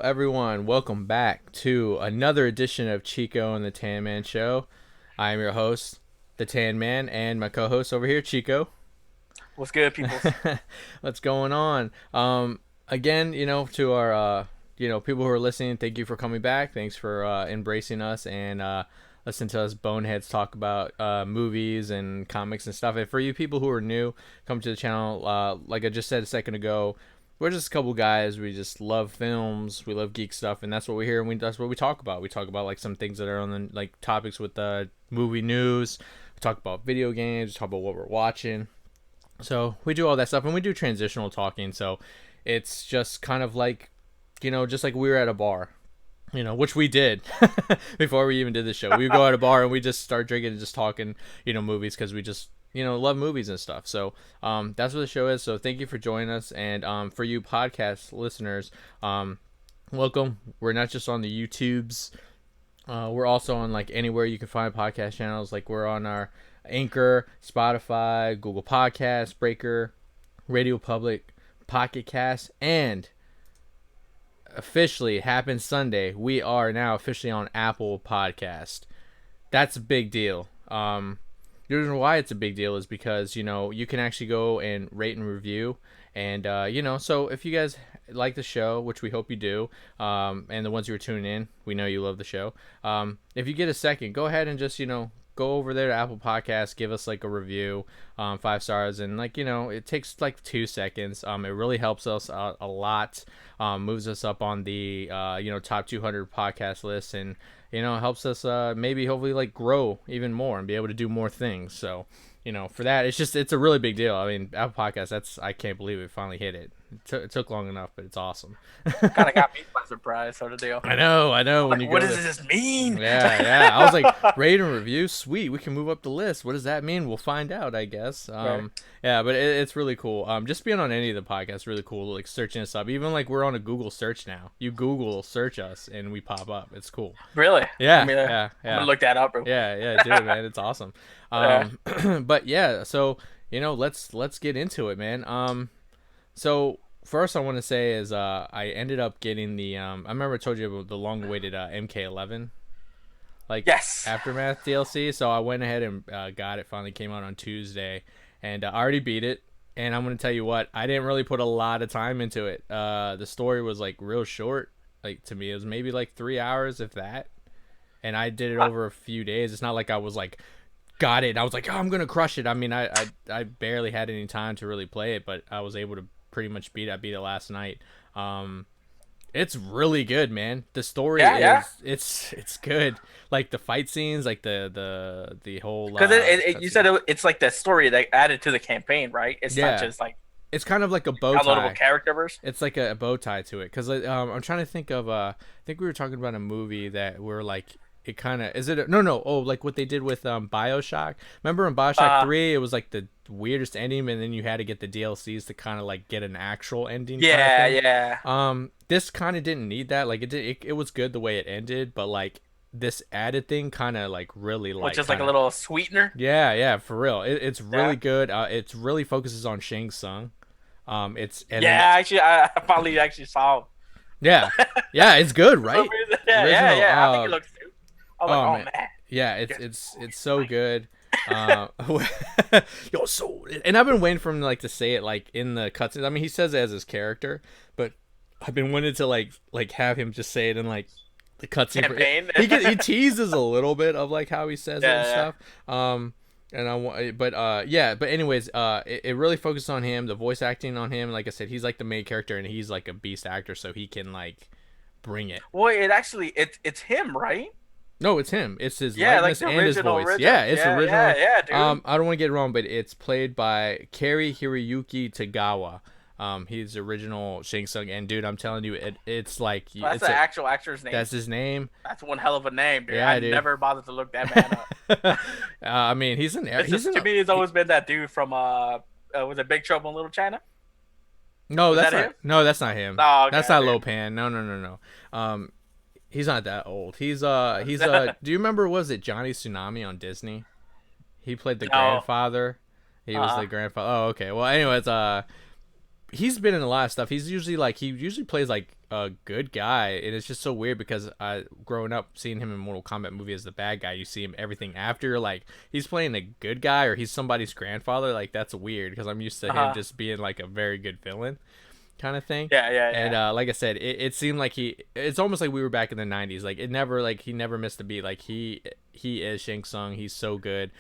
everyone. Welcome back to another edition of Chico and the Tan Man Show. I am your host, the Tan Man, and my co-host over here, Chico. What's good, peoples? What's going on? Again, to our people who are listening, thank you for coming back. Thanks for embracing us and listen to us boneheads talk about movies and comics and stuff. And for you people who are new, come to the channel. Like I just said a second ago, we're just a couple guys. We just love films. We love geek stuff, and that's what we're here. And that's what we talk about. We talk about like some things that are on the like topics with movie news. We talk about video games. We talk about what we're watching. So we do all that stuff, and we do transitional talking. So it's just kind of like, just like we were at a bar, which we did before we even did the show. We go at a bar and we just start drinking and just talking, movies because we just love movies and stuff. So that's what the show is. So thank you for joining us, and for you podcast listeners, welcome. We're not just on the YouTubes. We're also on like anywhere you can find podcast channels. Like we're on our Anchor, Spotify, Google Podcasts, Breaker, Radio Public, Pocket Cast, and officially, it happened Sunday, we are now officially on Apple Podcast. That's a big deal. The reason why it's a big deal is because, you can actually go and rate and review. And, so if you guys like the show, which we hope you do, and the ones who are tuning in, we know you love the show. If you get a second, go ahead and just, go over there to Apple Podcasts, give us like a review, 5 stars, and it takes like 2 seconds. It really helps us out a lot, moves us up on the top 200 podcast list, and helps us maybe hopefully like grow even more and be able to do more things. So for that, it's a really big deal. I mean, Apple Podcasts, I can't believe it finally hit it. It took long enough, but it's awesome. Kind of got me by surprise, sort of deal. I know. When like, what does this mean? Yeah. I was like, rate and review, sweet. We can move up the list. What does that mean? We'll find out, I guess. Right. Yeah, but it's really cool. Just being on any of the podcasts, really cool. Like searching us up, even like we're on a Google search now. You Google search us, and we pop up. It's cool. Really? Yeah, I'm gonna look that up. Bro. Yeah, dude, man, it's awesome. But yeah, so let's get into it, man. So first I want to say is I ended up getting the I remember I told you about the long-awaited MK11 yes, Aftermath DLC. So I went ahead and got it. Finally came out on Tuesday, and I already beat it. And I'm gonna tell you what, I didn't really put a lot of time into it. The story was like real short. Like to me, it was maybe like 3 hours, if that. And I did it over a few days. It's not like I was like got it. I was like, oh, I'm gonna crush it. I mean, I barely had any time to really play it, but I was able to pretty much beat it. I beat it last night. It's really good, man. The story it's good. Like the fight scenes, like the whole because you said it's like the story that added to the campaign, right? It's not just like it's kind of like a bow tie. Downloadable character verse. It's like a bow tie to it because I'm trying to think of I think we were talking about a movie that we're like. It kind of is it no like what they did with BioShock. Remember in BioShock 3 it was like the weirdest ending, and then you had to get the DLCs to kind of like get an actual ending. Yeah. This kind of didn't need that. Like it was good the way it ended, but like this added thing kind of like really like just like a little sweetener. Yeah, for real. It's really good. It really focuses on Shang Tsung. Actually I finally actually saw. Yeah, it's good, right? I think it looks. I'm like, oh man. Yeah, it's so good. Yo, so and I've been waiting for him like to say it like in the cutscenes. I mean, he says it as his character, but I've been wanting to like have him just say it in like the cutscene. Campaign. He teases a little bit of like how he says it and stuff. And I want, but anyways, it really focused on him, the voice acting on him. Like I said, he's like the main character, and he's like a beast actor, so he can like bring it. Well, it's him, right? No, it's him. It's his likeness like and his voice. Original. Yeah, it's original. Yeah, dude. I don't want to get it wrong, but it's played by Cary Hiroyuki Tagawa. He's the original Shang Tsung, and dude, I'm telling you, it's like that's the actual actor's name. That's his name. That's one hell of a name, dude. Yeah, I never bothered to look that man up. I mean, he's in there. To me, he's always been that dude from was it Big Trouble in Little China? No, that's not. No, that's not him. Oh, okay, that's not Lopan. No. He's not that old. He's do you remember, was it Johnny Tsunami on Disney? He played the grandfather. He was the grandfather. Oh, okay. Well, anyways, he's been in a lot of stuff. He usually plays like a good guy, and it's just so weird because growing up seeing him in Mortal Kombat movie as the bad guy, you see him everything after like he's playing a good guy or he's somebody's grandfather. Like that's weird because I'm used to him just being like a very good villain kind of thing. Yeah. And like I said, it seemed like it's almost like we were back in the 90s. Like he never missed a beat. Like he is Shang Tsung. He's so good.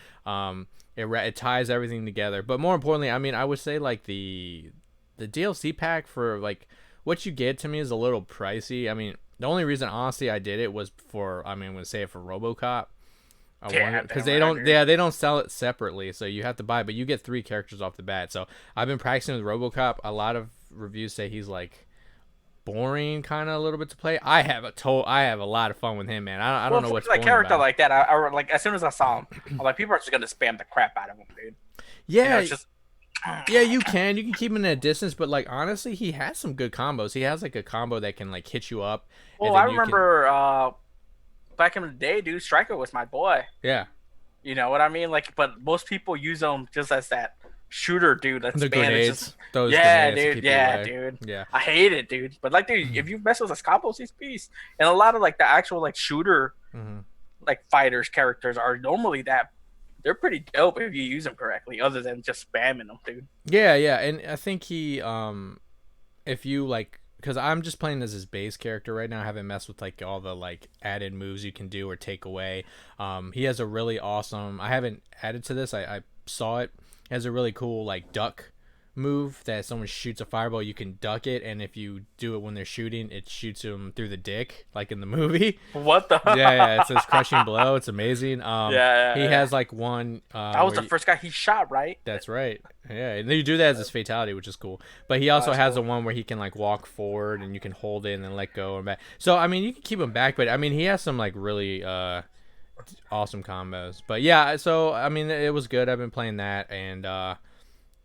It ties everything together. But more importantly, I mean, I would say like the DLC pack for like what you get to me is a little pricey. I mean, the only reason honestly I did it was for, I mean, I'm gonna say it for RoboCop. Because they don't sell it separately, so you have to buy it, but you get 3 characters off the bat. So I've been practicing with RoboCop. A lot of reviews say he's like boring kind of a little bit to play. I have a lot of fun with him, man. I don't know what's like boring character about like that. I like as soon as I saw him, I'm like, people are just gonna spam the crap out of him, dude. Yeah, it's just yeah, you can keep him in a distance, but like honestly, he has some good combos. He has like a combo that can like hit you up. Well, I remember back in the day, dude, Stryker was my boy. Yeah. You know what I mean? Like, but most people use him just as that shooter dude. That's the grenades. Just, those yeah, grenades dude. Yeah, dude. Yeah. I hate it, dude. But like, dude, if you mess with his combos, he's beast. And a lot of like the actual like shooter, like fighters characters are normally that. They're pretty dope if you use them correctly, other than just spamming them, dude. Yeah, and I think he, if you like, because I'm just playing as his base character right now. I haven't messed with like all the like added moves you can do or take away. He has a really awesome. I haven't added to this. I saw it. He has a really cool like duck move that someone shoots a fireball, you can duck it, and if you do it when they're shooting, it shoots them through the dick, like in the movie. What the? Yeah, it's this crushing blow. It's amazing. He has like one. That was the first guy he shot, right? That's right. Yeah, and you do that as his fatality, which is cool. But he also has the one where he can like walk forward and you can hold it and then let go and back. So I mean, you can keep him back, but I mean, he has some like really awesome combos. But yeah, so I mean, it was good. I've been playing that and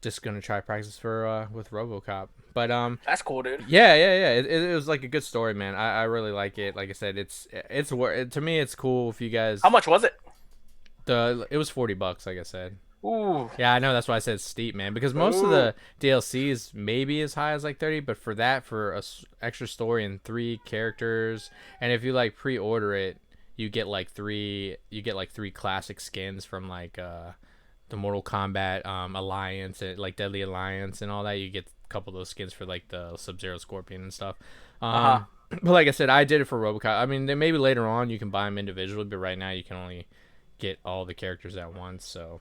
just gonna try practice for with RoboCop. But that's cool, dude. Yeah. It was like a good story, man. I really like it. Like I said, to me it's cool if you guys. How much was it? It was $40, like I said. Ooh. Yeah, I know. That's why I said steep, man. Because most of the DLCs maybe as high as like 30, but for a extra story and 3 characters, and if you like pre-order it, you get like three classic skins from like the Mortal Kombat Alliance, and like Deadly Alliance, and all that. You get a couple of those skins for like the Sub-Zero Scorpion and stuff. But like I said, I did it for RoboCop. I mean, then maybe later on you can buy them individually, but right now you can only get all the characters at once, so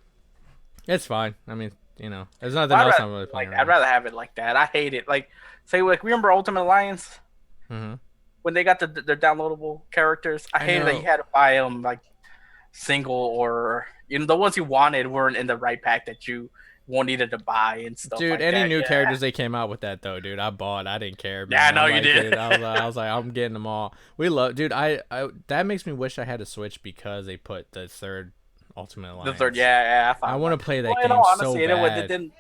it's fine. I mean, there's nothing else I'm really playing. I'd rather have it like that. I hate it. Like, say, like, remember Ultimate Alliance? Mm-hmm. When they got their downloadable characters? I hated that you had to buy them, like, single, or, the ones you wanted weren't in the right pack that you needed to buy and stuff. Dude, like any that. new characters they came out with that though, dude, I bought. I didn't care, man. Yeah, I know you like, did. Dude, I was like, I'm getting them all. Dude, I that makes me wish I had a Switch because they put the third Ultimate Alliance. The third, yeah. I want to play that game so bad.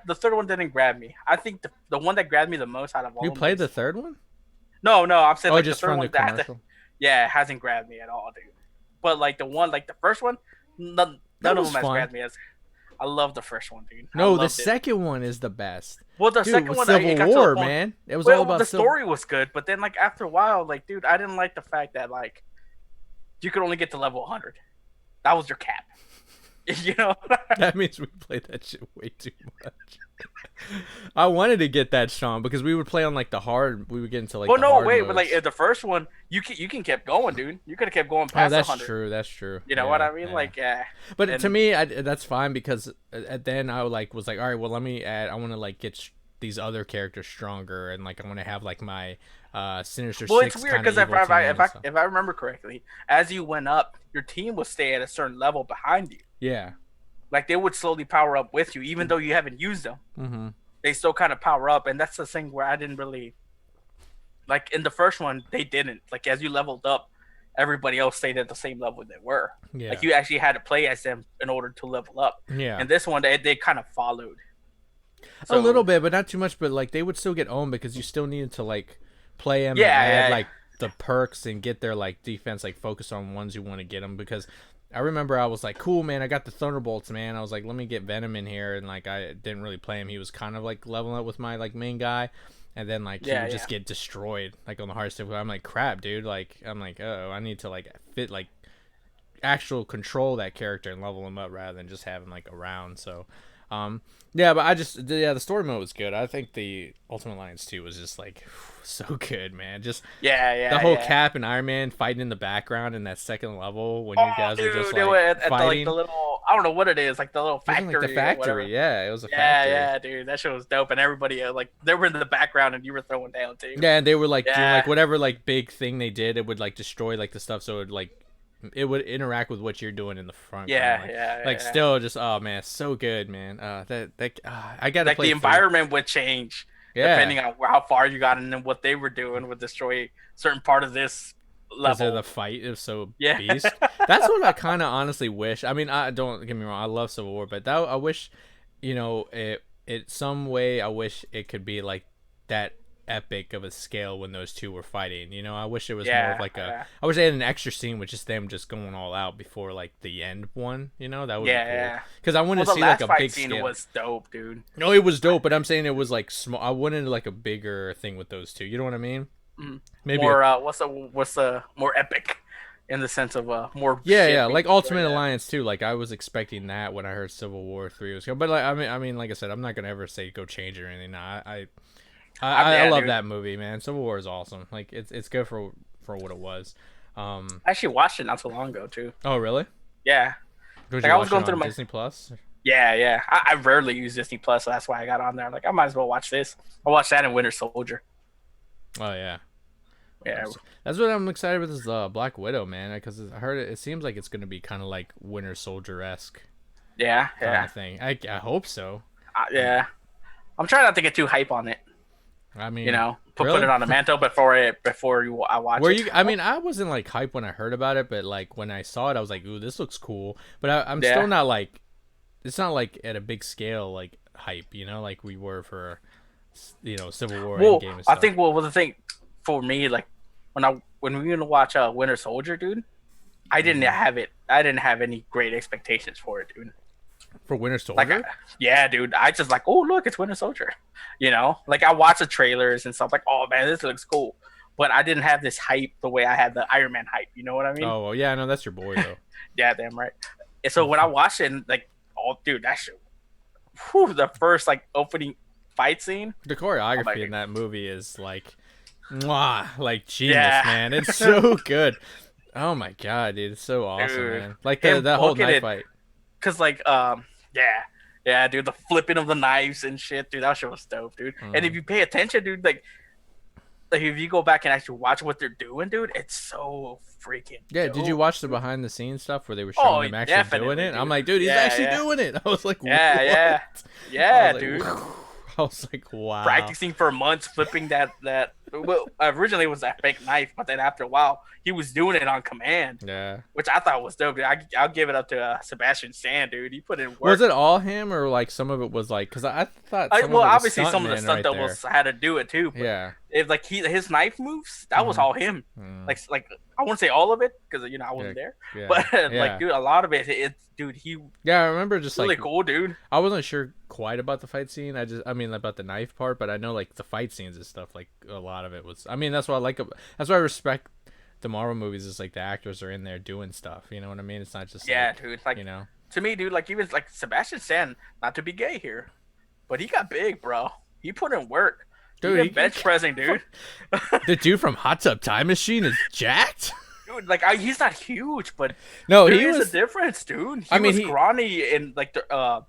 The third one didn't grab me. I think the one that grabbed me the most out of all. You played the third one? No, I'm saying like just the third from one the commercial. It hasn't grabbed me at all, dude. But like the first one, none of them has grabbed me. I love the first one, dude. No, the second one is the best. Well, the second one, Civil War, man. It was all about the story was good, but then like after a while, like, dude, I didn't like the fact that like you could only get to level 100. That was your cap. That means we played that shit way too much. I wanted to get that, Sean, because we would play on like the hard. We would get into like. Well, no, wait, modes. but like the first one, you can keep going, dude. You could have kept going past 100. That's true. You know what I mean? Yeah. Like, But to me, that's fine because then I was like, all right, well, let me add. I want to like get these other characters stronger, and like I want to have like my Sinister Six. Well, it's weird because if I remember correctly, as you went up, your team would stay at a certain level behind you. Yeah. Like they would slowly power up with you, even though you haven't used them. Mm-hmm. They still kind of power up, and that's the thing where I didn't really like in the first one. They didn't like as you leveled up, everybody else stayed at the same level they were. Yeah. Like you actually had to play as them in order to level up. Yeah. And this one, they kind of followed. So, a little bit, but not too much. But like they would still get owned because you still needed to like play them. Yeah. Like the perks and get their like defense, like focus on ones you want to get them because. I remember I was like, cool, man, I got the Thunderbolts, man. I was like, let me get Venom in here, and like I didn't really play him. He was kind of like leveling up with my like main guy, and then like he Yeah, would yeah. just get destroyed like on the hardest difficulty. I'm like, crap, dude. Like I'm like, oh, I need to like fit like actual control that character and level him up rather than just have him like around. So, um, yeah, but the story mode was good. I think the Ultimate Alliance 2 was just like so good, man. Just Yeah, the yeah, whole yeah. Cap and Iron Man fighting in the background in that second level when Oh, you guys are just dude, they like were at the like the fighting. little I don't know what it is, like the little It was in like the factory or whatever. factory. Yeah, it was a Yeah, factory. yeah, dude, that shit was dope, and everybody like they were in the background and you were throwing down too. Yeah, and they were like doing Yeah, like whatever like big thing they did, it would like destroy like the stuff, so it would interact with what you're doing in the front kind of yeah, yeah, like yeah. still just oh man, so good, man. I got to Like play the 3. environment would change Yeah, depending on how far you got and then what they were doing would destroy certain part of this because of the level. fight is so Yeah, beast. That's what I kind of honestly wish. I mean, I don't get me wrong, I love Civil War, but that I wish, it some way I wish it could be like that epic of a scale when those two were fighting. I wish it was more of yeah, like a. yeah, I wish they had an extra scene with just them just going all out before like the end one. That would be yeah, cool. yeah. Because I Well, wanted to the see like last a fight big scene scale. was dope, dude. No, it was dope, but I'm saying it was like small. I wanted like a bigger thing with those two. You know what I mean? Mhm. Maybe a More what's the more epic in the sense of more Yeah, shit yeah, being like destroyed. Ultimate Yeah, Alliance too. Like I was expecting that when I heard Civil War 3 was coming, but like I mean, like I said, I'm not gonna ever say go change it or anything. No, I yeah, love dude. that movie, man. Civil War is awesome. Like it's good for what it was. I actually watched it not so long ago too. Oh really? Yeah, Did like you I was watch it going through on my Disney Plus? yeah, yeah. I rarely use Disney Plus, so that's why I got on there. I'm like, I might as well watch this. I watched that in Winter Soldier. Oh yeah, Yeah, that's what I'm excited with is Black Widow, man. Because I heard it seems like it's gonna be kind of like Winter Soldier esque yeah, kind yeah, of thing. I hope so. yeah. I'm trying not to get too hype on it. I mean, Put really? it on a mantle before I watch Were it. you? I mean, I wasn't like hype when I heard about it, but like when I saw it, I was like, "Ooh, this looks cool." But I'm still Yeah. not like, it's not like at a big scale like hype, like we were for, Civil War Well, Endgame and I stuff. think the thing for me, like when we gonna watch Winter Soldier, dude, I didn't Hmm. have it. I didn't have any great expectations for it, dude. For Winter Like, Soldier. yeah, dude. I just like, oh look, it's Winter Soldier. Like I watched the trailers and stuff. Like, oh man, this looks cool. But I didn't have this hype the way I had the Iron Man hype. You know what I mean? Oh well, yeah, no, that's your boy though. Yeah, damn right. And so when I watched it, and, like, oh dude, that shit. Whew, the first like opening fight scene. The Oh my choreography god. in that movie is like, mwah, like genius, Yeah, man. It's so good. Oh my god, dude, it's so awesome, dude. man. Like Him that whole booking knife it, fight. cause like yeah. Yeah, dude, the flipping of the knives and shit, dude, that shit was dope, dude. And if Mhm. you pay attention, dude, like if you go back and actually watch what they're doing, dude, it's so freaking Yeah, did you dope. watch the behind the scenes stuff where they were showing Oh, them actually doing definitely, it? I'm dude. like, dude, he's Yeah, actually yeah, doing it. I was like, yeah, what? yeah, I was yeah, like, dude. I was like, wow. Practicing for months, flipping that. Well, originally it was that fake knife, but then after a while, he was doing it on command, Yeah. which I thought was dope. Dude. I'll give it up to Sebastian Stan, dude. He put in Was work. it all him or like some of it was like? Because I thought some Well, of it was obviously some of the stuntmen stunt right there. doubles had to do it too, but Yeah. if like his knife moves, that was Mhm. all him. Mm. Like I won't say all of it because I Yeah. wasn't there, Yeah. but Yeah. like dude, a lot of it's dude. He Yeah. I remember just really like cool, dude. I wasn't sure quite about the fight scene. I mean about the knife part, but I know like the fight scenes and stuff. Like a lot of it was. I mean that's what I like. That's why I respect the Marvel movies. Is like the actors are in there doing stuff. You know what I mean? It's not just Yeah, like, dude. Like you know. to me, dude. Like even like Sebastian Stan, not to be gay here, but he got big, bro. He put in work. Dude, He been bench pressing, dude. the dude from Hot Tub Time Machine is jacked. Dude, like he's not huge, but No, there he is was a difference, dude. He I mean, was he- scrawny in like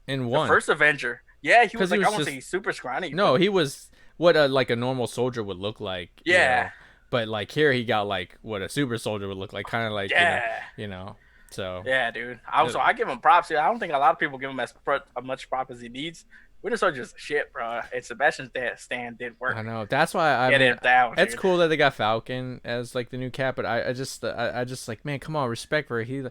in the one. first Avenger. Yeah, he 'Cause was he like was I won't just- say he's super scrawny. No, but, he was what like a normal soldier would look like. yeah, But like here, he got like what a super soldier would look like, kind of like yeah, you know. So yeah, dude. I give him props. Dude. I don't think a lot of people give him as much prop as he needs. Winter Soldier's shit, bro. And Sebastian Stan did work. I know that's why I Get mean, it down. it's Dude. cool that they got Falcon as like the new Cap, but I just like, man, come on, respect for he.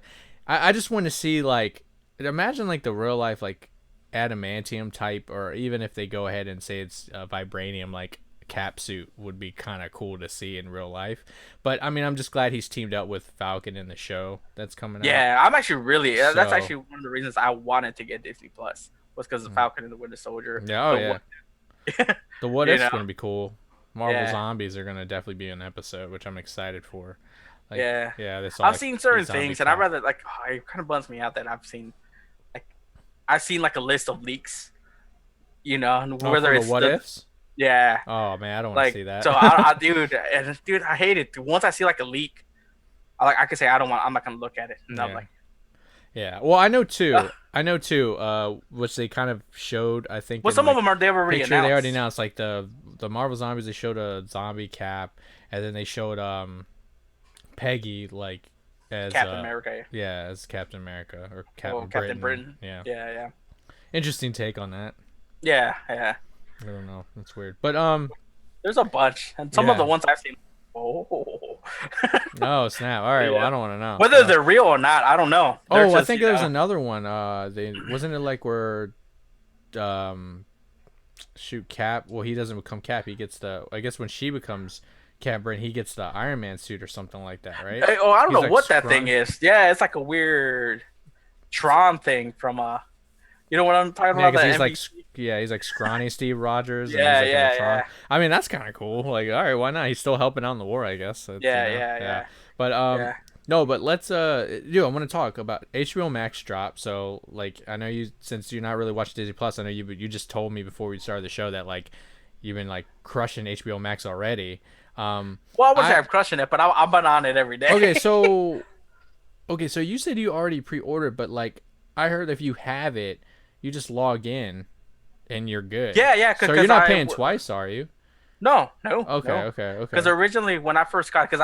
I just want to see like imagine like the real life like adamantium type, or even if they go ahead and say it's vibranium, like Cap suit would be kind of cool to see in real life. But I mean, I'm just glad he's teamed up with Falcon in the show that's coming out. Yeah, I'm actually really. That's So, actually one of the reasons I wanted to get Disney Plus was because of Falcon and the Winter Soldier. yeah, oh yeah, the what You if's know, gonna be cool. Marvel yeah, Zombies are gonna definitely be an episode, which I'm excited for. Like, yeah. yeah, they saw I've like seen the certain zombie things, and I cap. rather like. Oh, it kind of bums me out that like I've seen like a list of leaks. And Oh, whether for the it's what ifs. yeah, Oh man, I don't want to like see that. so dude, I hate it. Once I see like a leak, I can say I don't want. I'm not gonna look at it. And I'm Yeah. like, Yeah. Well, I know too. Which they kind of showed. I think well, in some of like them they've already picture they already announced. announced like the Marvel Zombies. They showed a zombie Cap, and then they showed Peggy like as Captain America. yeah, as Captain America or Well, Captain Captain Britain. Britain. Yeah. Yeah, yeah, Interesting take on that. yeah, yeah. I don't know. That's weird. But There's a bunch, and some of the yeah. ones I've seen. Oh, Oh snap! All right. Well, yeah. I don't want to know. Whether they're real or not, I don't know. They're Oh, I just, think there was another one. They wasn't it like where um shoot Cap. Well, he doesn't become Cap. He gets the. I guess when she becomes Cap Britain, he gets the Iron Man suit or something like that, right? I don't He's know like what that thing scrawny. is. Yeah, it's like a weird Tron thing from you know what I'm talking Yeah, about? because The he's like, NBC? he's like scrawny Steve Rogers, and he's Yeah, like in the yeah, Tron. yeah, I mean, that's kind of cool. Like, all right, why not? He's still helping out in the war, I guess. It's, yeah, yeah. yeah, But yeah. no, but let's dude, I want to talk about HBO Max drop. So like, I know you since you're not really watching Disney Plus, I know you just told me before we started the show that like you've been like crushing HBO Max already. Well, I wouldn't say I'm crushing it, but I'm been on it every day. Okay, so you said you already pre-ordered, but like I heard if you have it, you just log in and you're good. Yeah, yeah. So you're not paying twice, are you? No, Okay, no. okay. Because originally, when I first got, because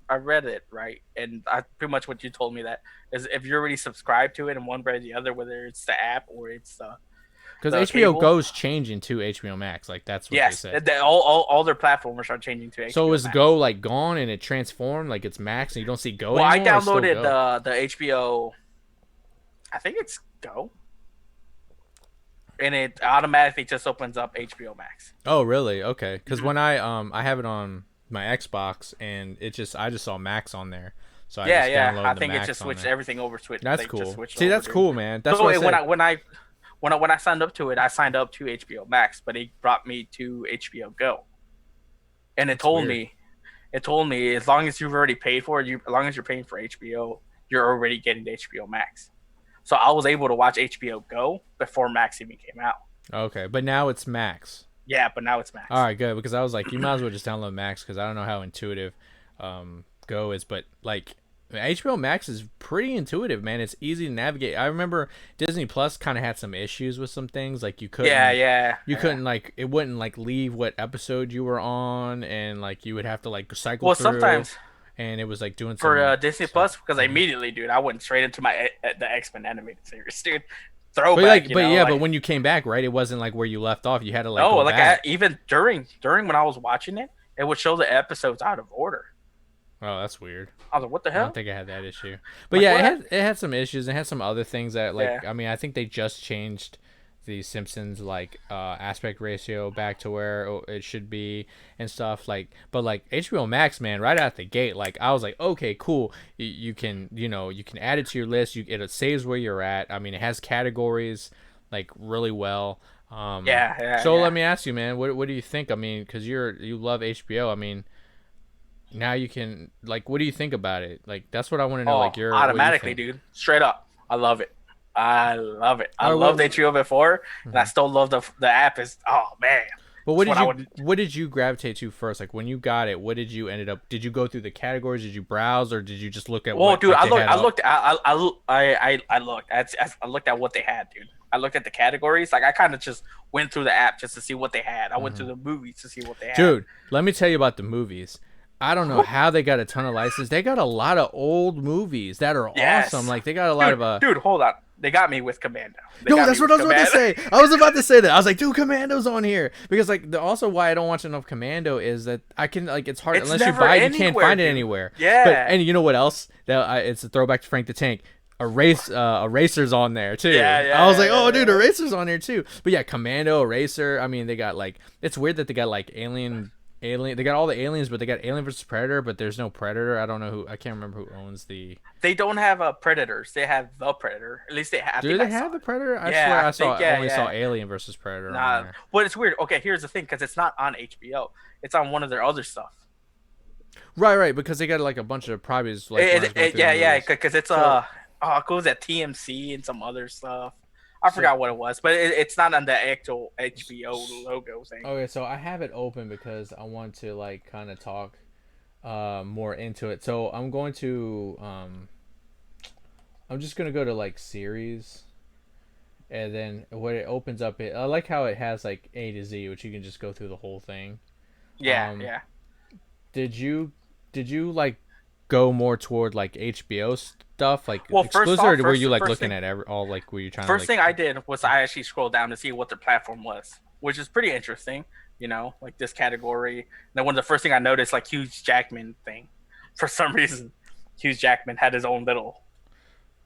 I read it right, and I pretty much what you told me that is if you're already subscribed to it in one way or the other, whether it's the app or it's Because the HBO cable. Go's changing to HBO Max, like that's what they Yes, said. all their platforms are changing to HBO So is Max. Go like gone and it transformed, like it's Max and you don't see Go Well, I anymore? Or still downloaded Go? the HBO. I think it's Go, and it automatically just opens up HBO Max. Oh, really? Okay. Because Mhm. when I have it on my Xbox and I just saw Max on there, so I Yeah, just yeah. downloaded I the think it Max just on switched there. everything over. That's They just cool. switched See, over, that's dude. cool, man. That's So what I said. when I signed up to it, I signed up to HBO Max, but it brought me to HBO Go, and That's weird. it told me as long as you've already paid for it, as long as you're paying for HBO, you're already getting the HBO Max. So I was able to watch HBO Go before Max even came out. Okay, but now it's Max. Yeah, but now it's Max. All right, good. Because I was like, you might as well just download Max because I don't know how intuitive Go is, but like HBO Max is pretty intuitive, man. It's easy to navigate. I remember Disney Plus kind of had some issues with some things, like you couldn't, you couldn't like it wouldn't like leave what episode you were on, and like you would have to like cycle Well, through. sometimes And it was like doing for some Disney stuff. Plus, because immediately, dude, I went straight into the X-Men animated series, dude. But Throwback, like, you but know, yeah, like, but when you came back, right, it wasn't like where you left off. You had to like no, go like back. even during when I was watching it, it would show the episodes out of order. Oh, that's weird. I was like, what the I hell? don't think I had that issue. But Like, yeah, what? it had some issues. It had some other things that like Yeah. I mean, I think they just changed the Simpsons like aspect ratio back to where it should be and stuff like. But like HBO Max, man, right out the gate, like I was like, okay, cool. You can you can add it to your list. It saves where you're at. I mean, it has categories like really well. Yeah. So let me ask you, man, what do you think? I mean, because you love HBO. I mean, now you can like, what do you think about it? Like, that's what I want to know. Oh, Like, automatically, what you think. dude. Straight up, I love it. I love it. I All right, loved well- HBO before, and I Mhm. still love the app. Is man. But what That's did what you I what did you gravitate to first? Like when you got it, what did you ended up? Did you go through the categories? Did you browse, or did you just look at? Well, what dude, like, I they looked. had I up? looked. I looked. I looked at what they had, dude. I looked at the categories. Like I kind of just went through the app just to see what they had. I went through the movies to see what they had. Dude, let me tell you about the movies. I don't know how they got a ton of license. They got a lot of old movies that are Yes. awesome. Like they got a lot of dude, hold on. They got me with Commando. No, that's what I was about to say. I was about to say that. I was like, dude, Commando's on here because like also why I don't watch enough Commando is that I can like it's hard It's unless you never buy it, you can't anywhere, find it dude. anywhere. Yeah. But and you know what else? It's a throwback to Frank the Tank. Eraser's on there Yeah, too. I was yeah, like, oh, yeah, dude, yeah. Eraser's on there too. But yeah, Commando, Eraser. I mean, they got like it's weird that they got like Alien. They got all the aliens, but they got Alien versus Predator. But there's no Predator. I don't know who. I can't remember who owns the. They don't have Predators. They have the Predator. At least they. I Do think they I saw have the it. Predator? I Yeah, swear I I think saw yeah, only saw yeah. Alien versus Predator on Nah, there. but it's weird. Okay, here's the thing, because it's not on HBO. It's on one of their other stuff. Right, because they got like a bunch of properties like when I was going through the Yeah, yeah, movies. because it's So it goes at TMC and some other stuff. I so forgot what it was, but it's not on the actual HBO logo thing. okay, so I have it open because I want to like kind of talk more into it. So I'm just gonna go to like series, and then when it opens up, I like how it has like A to Z, which you can just go through the whole thing. Yeah, Um, yeah. did you like go more toward like HBO stuff, like Well, first exclusive, off, or were first you like first looking thing at all like were you trying to first like thing I did was I actually scrolled down to see what their platform was, which is pretty interesting. You know, like this category. And then one of the first thing I noticed, like Hugh Jackman thing, for some reason, Hugh Jackman had his own little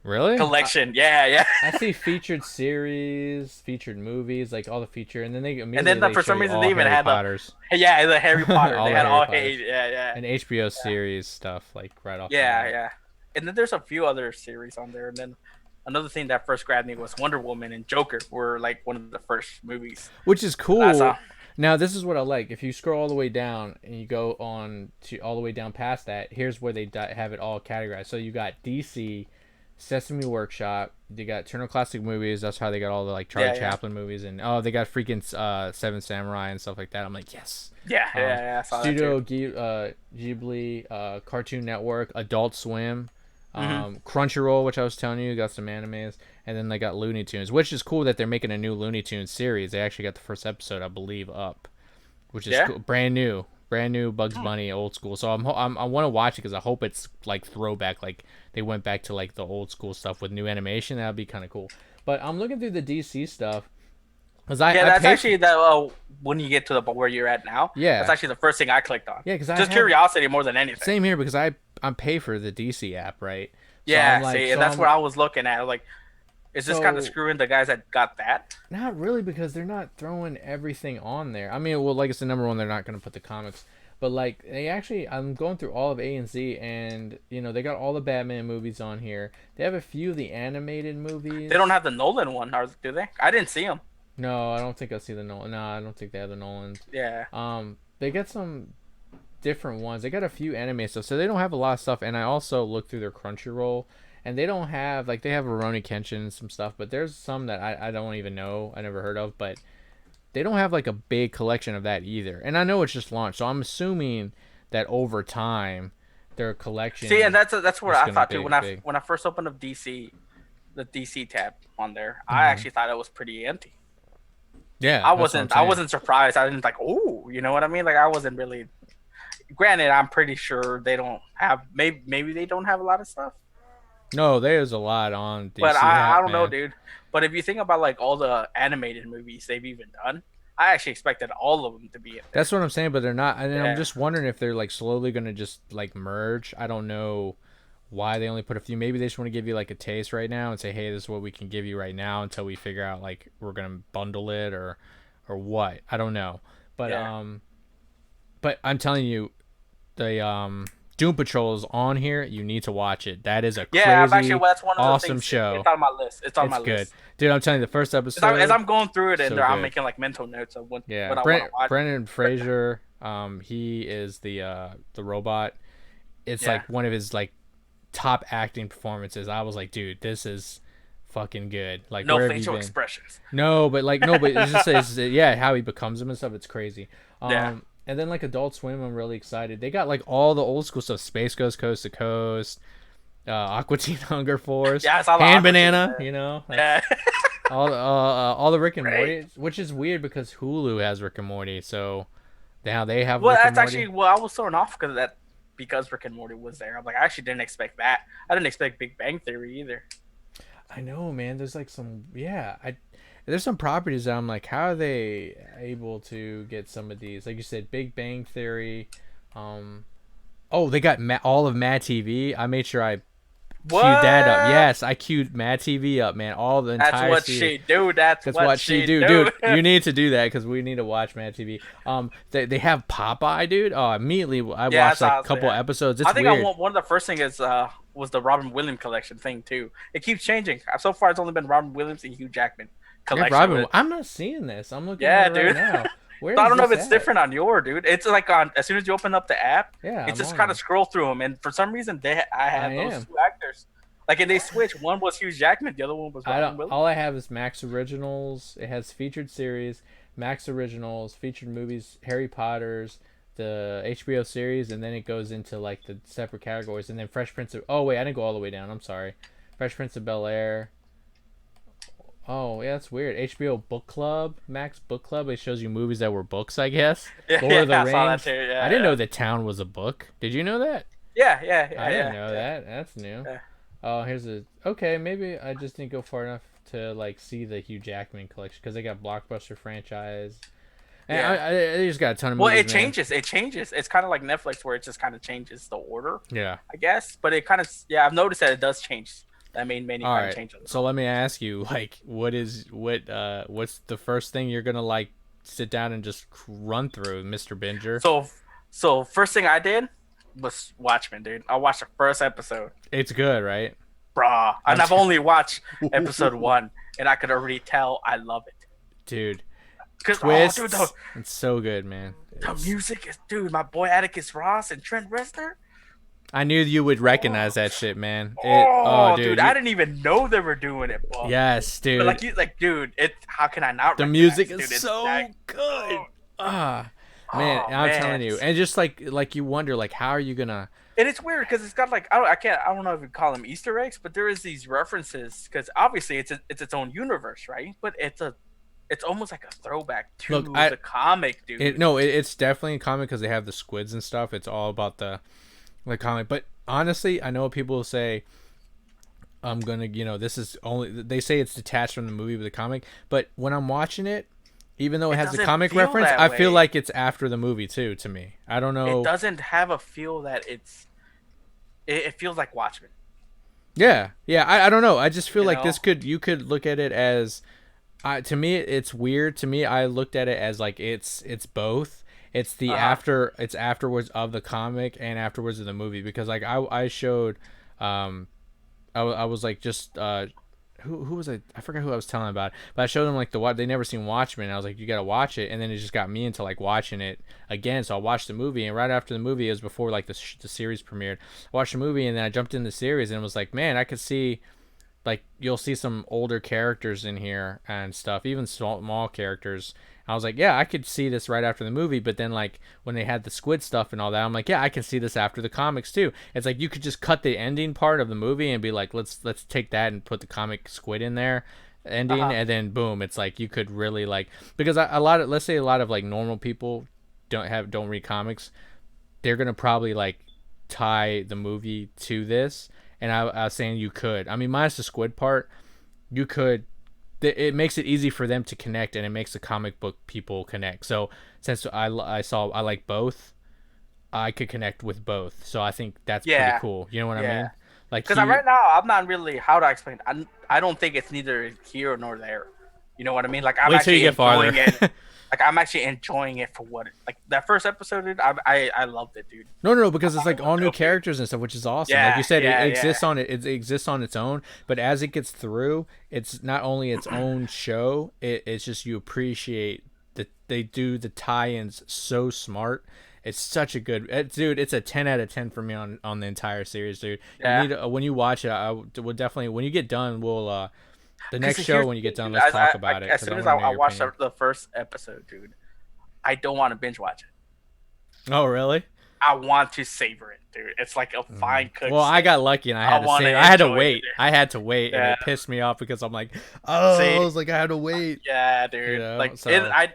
really? collection. Yeah, yeah. I see featured series, featured movies, like all the feature, and then they And immediately then they for show some you reason all they even Harry had Potters, the Harry Potter. all They the had Harry all Potters, yeah, yeah, and HBO series stuff like right off the yeah, bat. yeah. And then there's a few other series on there. And then another thing that first grabbed me was Wonder Woman and Joker were like one of the first movies Which is that I saw. cool. Now this is what I like. If you scroll all the way down and you go on to all the way down past that, here's where they have it all categorized. So you got DC, Sesame Workshop. They got Turner Classic Movies. That's how they got all the like Charlie Yeah, yeah, Chaplin movies, and oh, they got freaking Seven Samurai and stuff like that. I'm like, yes. yeah, yeah, yeah. I saw that too. Ghibli, Cartoon Network, Adult Swim, Hmm. Crunchyroll, which I was telling you, got some animes, and then they got Looney Tunes, which is cool that they're making a new Looney Tunes series. They actually got the first episode, I believe, up, which is Yeah. cool. Brand new Bugs Bunny, old school. So I want to watch it because I hope it's like throwback, like they went back to like the old school stuff with new animation. That'd be kind of cool. But I'm looking through the DC stuff because Yeah, I that's pay actually the when you get to the where you're at now. That's yeah actually the first thing I clicked on. yeah because I Just have curiosity more than anything. same here because I pay for the DC app, right? So I'm Yeah, like see, and so that's I'm what I was looking at. Like, is this kind of so screwing the guys that got that? not really because they're not throwing everything on there. I mean, well, like it's the number one, they're not going to put the comics, but like they actually, I'm going through all of A and Z, and you know they got all the Batman movies on here. They have a few of the animated They don't movies. have the Nolan one, or do they? I didn't see them. No, I don't think I see the Nolan. No, I don't think they have the Nolans. Yeah. They got some different ones. They got a few anime stuff, so they don't have a lot of stuff. And I also looked through their Crunchyroll, and they don't have like they have Rurouni Kenshin and some stuff, but there's some that I don't even know. I never heard of, but they don't have like a big collection of that either. And I know it's just launched, so I'm assuming that over time their See, and collection that's what is I gonna thought too. be big. When I first opened up DC, the DC tab on there, I Hmm. actually thought it was pretty empty. Yeah, that's what I'm I saying. wasn't surprised. I didn't like, oh, you know what I mean? Like I wasn't really. Granted, I'm pretty sure they don't have. Maybe they don't have a lot of stuff. No, there's a lot on But DC I app, don't know, man. dude. But if you think about like all the animated movies they've even done, I actually expected all of them to be in there. That's what I'm saying, but they're not. And I'm Yeah. just wondering if they're like slowly gonna just like merge. I don't know why they only put a few. Maybe they just want to give you like a taste right now and say, hey, this is what we can give you right now until we figure out like we're gonna bundle it or what. I don't know, but Yeah. I'm telling you, the Doom Patrol is on here. You need to watch it. That is a Yeah, I've actually. crazy, Well, that's one of the awesome things. show. It's on my list. It's on my It's good, list. dude. I'm telling you, the first As episode, I'm going through it and so there, I'm good. making like mental notes of Yeah, what I want to watch. Brendan Fraser, he is the robot. It's Yeah. like one of his like top acting performances. I was like, dude, this is fucking good. Like, No where have you facial been? expressions. No, but like, no, but yeah, how he becomes him and stuff. It's crazy. Yeah. And then like Adult Swim, I'm really excited. They got like all the old school stuff: Space Ghost, Coast to Coast, Aqua Teen Hunger Force, Yeah, I saw the Hand opportunity Banana. there. You know, like, Yeah. all the Rick and Right. Morty, which is weird because Hulu has Rick and Morty, so now they have Well, Rick and that's Morty. actually I was thrown off because Rick and Morty was there. I'm like, I actually didn't expect that. I didn't expect Big Bang Theory either. I know, man. There's like there's some properties that I'm like, how are they able to get some of these? Like you said, Big Bang Theory. Um, oh, they got all of Mad TV. I made sure I queued that up. What? Yes, I queued Mad TV up, man. All the That's entire what series. she do. That's That's what what she she do, do. dude. You need to do that because we need to watch Mad TV. They have Popeye, dude. Oh, immediately I Yeah, watched that's like a awesome. couple Yeah. episodes. It's I think I weird. want one of the first thing is was the Robin Williams collection thing too. It keeps changing. So far, it's only been Robin Williams and Hugh Jackman Yeah, collection Robin. with. I'm not seeing this. I'm looking at Yeah, it right dude. now. Where So I is don't know if this it's at? different on your dude. It's like on as soon as you open up the app, Yeah, it's I'm just on kind of there. scroll through them, and for some reason I I had those am. two actors. Like, and they switch. One was Hugh Jackman, the other one was I Robin don't. Williams. All I have is Max Originals. It has featured series, Max Originals, featured movies, Harry Potter's, the HBO series, and then it goes into like the separate categories, and then Fresh Prince of. Oh wait, I didn't go all the way down. I'm sorry. Fresh Prince of Bel Air. Oh yeah, that's weird. HBO Book Club, Max Book Club. It shows you movies that were books, I guess. Yeah, Lord yeah, of the I saw that Rings. too. I Yeah, didn't yeah, know The Town was a book. Did you know that? yeah, yeah, I yeah, didn't yeah, know yeah. that. That's new. Yeah. Oh, here's a. Okay, maybe I just didn't go far enough to like see the Hugh Jackman collection because they got blockbuster franchise. And Yeah. they just got a ton of Well, movies, it man. changes. It changes. It's kind of like Netflix, where it just kind of changes the order, Yeah. I guess. But it kind of, yeah, I've noticed that it does change. That main menu All kind of right. changes. So let me ask you, like, what's the first thing you're gonna like sit down and just run through, Mr. Binger? So, first thing I did was Watchmen, dude. I watched the first episode, It's good, right? brah, and I'm I've t- only watched episode one, and I could already tell I love it. Dude. Cause oh, dude, Twists. It's so good, man. the music is, dude. My boy Atticus Ross and Trent Reznor. I knew you would recognize that shit, man. Oh, Dude, dude, I didn't even know they were doing it, bro. yes, But dude. dude, it. How can I not? The recognize music it, is dude? It's so that good. good. Ah, man, Oh I'm man, telling you, and just like you wonder, like, how are you gonna? and it's weird because it's got like I don't know if you call them Easter eggs, but there is these references because obviously it's its own universe, right? But it's almost like a throwback to Look, the comic, dude. It's definitely a comic because they have the squids and stuff. It's all about the comic. But honestly, I know people will say, I'm gonna, this is only. They say it's detached from the movie with the comic, but when I'm watching it, even though it has the doesn't comic feel reference, that I feel way. like it's after the movie too. To me, I don't It know. doesn't have a feel that it feels like Watchmen, Yeah, yeah. I don't know. I just feel you like know? you could look at it as to me it's weird. To me, I looked at it as like it's both. It's the Uh-huh. it's afterwards of the comic and afterwards of the movie because like I showed I was like just who was I forgot who I was telling about it, but I showed them like they never seen Watchmen, and I was like, you gotta watch it, and then it just got me into like watching it again. So I watched the movie, and right after the movie, it was before like the series premiered. I watched the movie, and then I jumped in the series, and was like, man, I could see like you'll see some older characters in here and stuff, even small characters. I was like, yeah, I could see this right after the movie, but then like when they had the squid stuff and all that, I'm like, yeah, I can see this after the comics too. It's like you could just cut the ending part of the movie and be like, let's take that and put the comic squid in there ending, Uh-huh. and then boom, it's like you could really like because a lot of let's say a lot of like normal people don't read comics, they're gonna probably like tie the movie to this, and I was saying you could. I mean, minus the squid part, you could. It makes it easy for them to connect, and it makes the comic book people connect. So since I like both, I could connect with both. So I think that's pretty Yeah, cool. You know what I yeah. mean? Like Because he, right now I'm not really how do I explain it? I don't think it's neither here nor there. You know what I mean? Like I'm wait till you actually get farther. enjoying it. Like I'm actually enjoying it for what like that first episode, dude. I loved it, dude. No, because it's like all new Okay. characters and stuff, which is awesome. Like Yeah, you said, yeah, it yeah. exists it exists on its own, but as it gets through, it's not only its own show. It's just you appreciate that they do the tie-ins so smart. It's such a dude. It's a 10 out of 10 for me on the entire series, dude. You Yeah. need when you watch it, I would definitely when you get done, we'll the Because next show here's when the you get thing, done, dude. let's talk about it As because I soon as want to know I your watched opinion. the first episode, dude, I don't want to binge watch it. Oh, really? I want to savor it, dude. It's like a fine cooked. Well, I got lucky and I had to wanna say I had to enjoy it, wait. dude. I had to wait, and Yeah. it pissed me off because I'm like, oh, See? I was like, I had to wait. Yeah, dude. You know, Like so-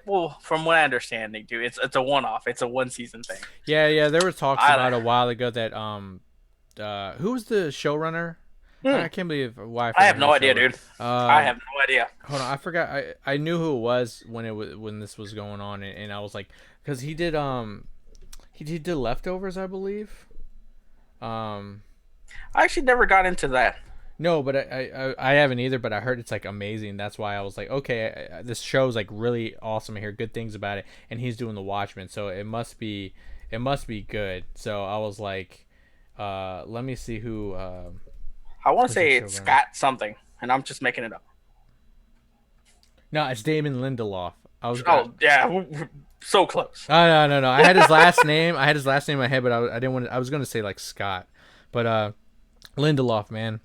well, from what I understand, dude, it's a one off. It's a one season thing. Yeah. There were talks I- about a while ago that who was the showrunner? I can't believe why. I have forgot no who idea, the showrunner- dude. I have no idea. Hold on, I forgot. I knew who it was when this was going on, and I was like, because he did Leftovers, I believe. I actually never got into that. No, but I haven't either. But I heard it's like amazing. That's why I was like, okay, this show's like really awesome. I hear good things about it, and he's doing the Watchmen, so it must be good. So I was like, let me see I want to who's the say it's showrunner. Scott something, and I'm just making it up. No, it's Damon Lindelof. Oh yeah, so close. Oh no. I had his last name. I had his last name in my head, but I didn't want. I was gonna say like Scott, but Lindelof, man,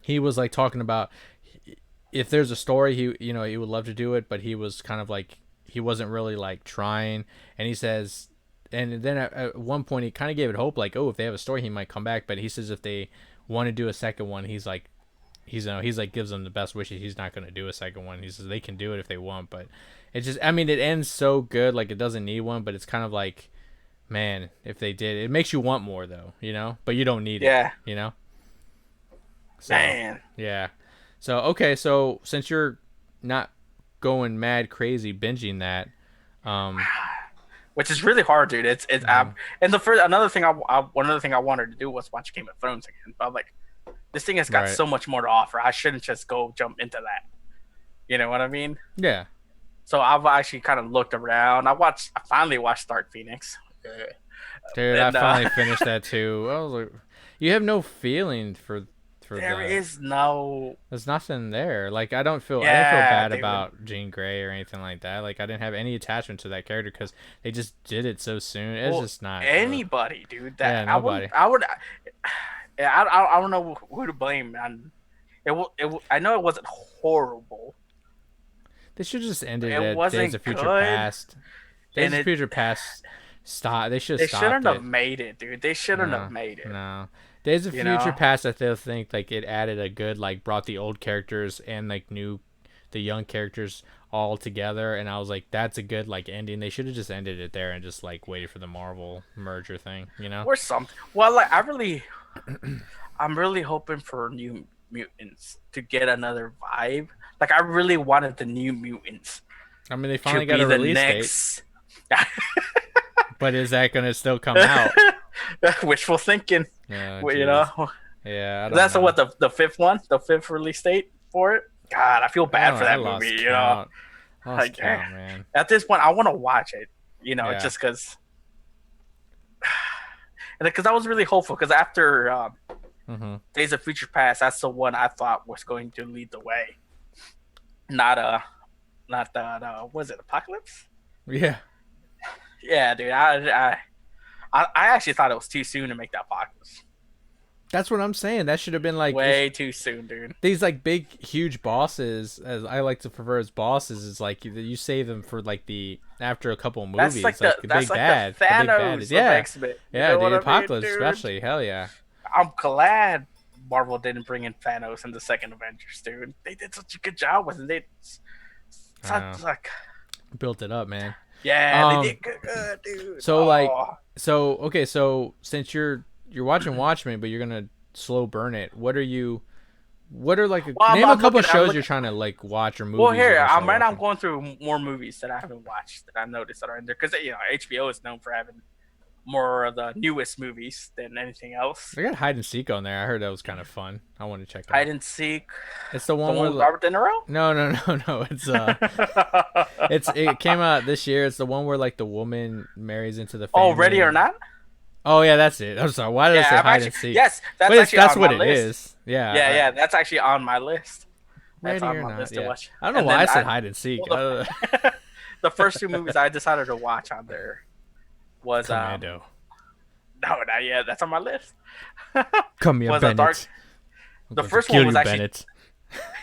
he was like talking about if there's a story, he would love to do it, but he was kind of like he wasn't really like trying, and he says, and then at one point he kind of gave it hope, like, oh, if they have a story, he might come back, but he says if they want to do a second one, he's like gives them the best wishes. He's not gonna do a second one. He says they can do it if they want, but it just, I mean, it ends so good, like it doesn't need one, but it's kind of like, man, if they did, it makes you want more though, but you don't need it, Yeah, you know. So man. yeah, so okay, so since you're not going mad crazy binging that, um, Which is really hard, dude. It's mhm, and the first another thing one other thing I wanted to do was watch Game of Thrones again. But I'm like, this thing has got right, so much more to offer. I shouldn't just go jump into that. You know what I mean? yeah, So I've actually kind of looked around. I finally watched Dark Phoenix. dude, I And finally finished that too. I was like, you have no feeling for there the is no. there's nothing there. Like I didn't feel Yeah, bad dude. about Jean Grey or anything like that. Like I didn't have any attachment to that character because they just did it so soon. It's Well, just not. anybody, dude. That Yeah, nobody. I would. Yeah, I don't know who to blame. And I know it wasn't horrible. They should just ended It it at Days wasn't of Future good, Past. Days and of it Future Past. Stop. They should have they stopped shouldn't have it. made it, dude. They shouldn't have No, made it. no. Days of You Future know, Past, I still think like it added a good, like brought the old characters and like the young characters all together, and I was like, that's a good like ending. They should have just ended it there and just like waited for the Marvel merger thing, you know? or something. Well, like I'm really hoping for New Mutants to get another vibe. Like I really wanted the New Mutants I mean, they to finally got be a the release date, next. but is that gonna still come out? Wishful thinking. Oh, You jeez. know, Yeah, I don't that's know. what the fifth one, the fifth release date for it. God, I feel I bad don't. for I that movie. lost You know, count. Lost like count, man. at this point, I want to watch it. You know, Yeah. just because, and because I was really hopeful. Because after Mhm. Days of Future Past, that's the one I thought was going to lead the way. Not not was it Apocalypse? Yeah. Yeah, dude. I actually thought it was too soon to make that Apocalypse. That's what I'm saying. That should have been like Way too soon, dude. these like big huge bosses, as I like to prefer as bosses, is like you save them for like the after a couple of movies, like the That's big like the bad, the big bad is Thanos of yeah, X-Men. You yeah, know what the I mean, apocalypse dude? especially, hell yeah. I'm glad Marvel didn't bring in Thanos in the second Avengers, dude. They did such a good job with it. I Such know, like, built it up, man. yeah, they Um, did good, dude. so like, Oh, so okay, so since you're watching Watchmen, but you're gonna slow burn it, what are like well, name a I'm couple looking. of shows you're trying to like watch or Well, movies you're here gonna I'm start right now. I'm watching? going through more movies that I haven't watched that I noticed that are in there because HBO is known for having more of the newest movies than anything else. They got hide and seek on there. I heard that was kind of fun. I want to check it Hide out. and Seek, It's the the one one where with Robert De Niro. no. It came out this year. It's the one where like the woman marries into the Oh, family Ready or and Not? oh yeah, that's it. I'm sorry. Why did I Yeah, say I've hide actually and seek? yes, But that's it's actually that's on what my it list. is. Yeah. Yeah, that's actually on my list. That's Ready on or my not? list to Yeah. watch. I don't know And why I then said hide and seek. well, the first two movies I decided to watch on there was Commando. no, not yet. That's on my list. Come here, Was a dark. Bennett. I'm The going to first one kill was you, actually. Bennett.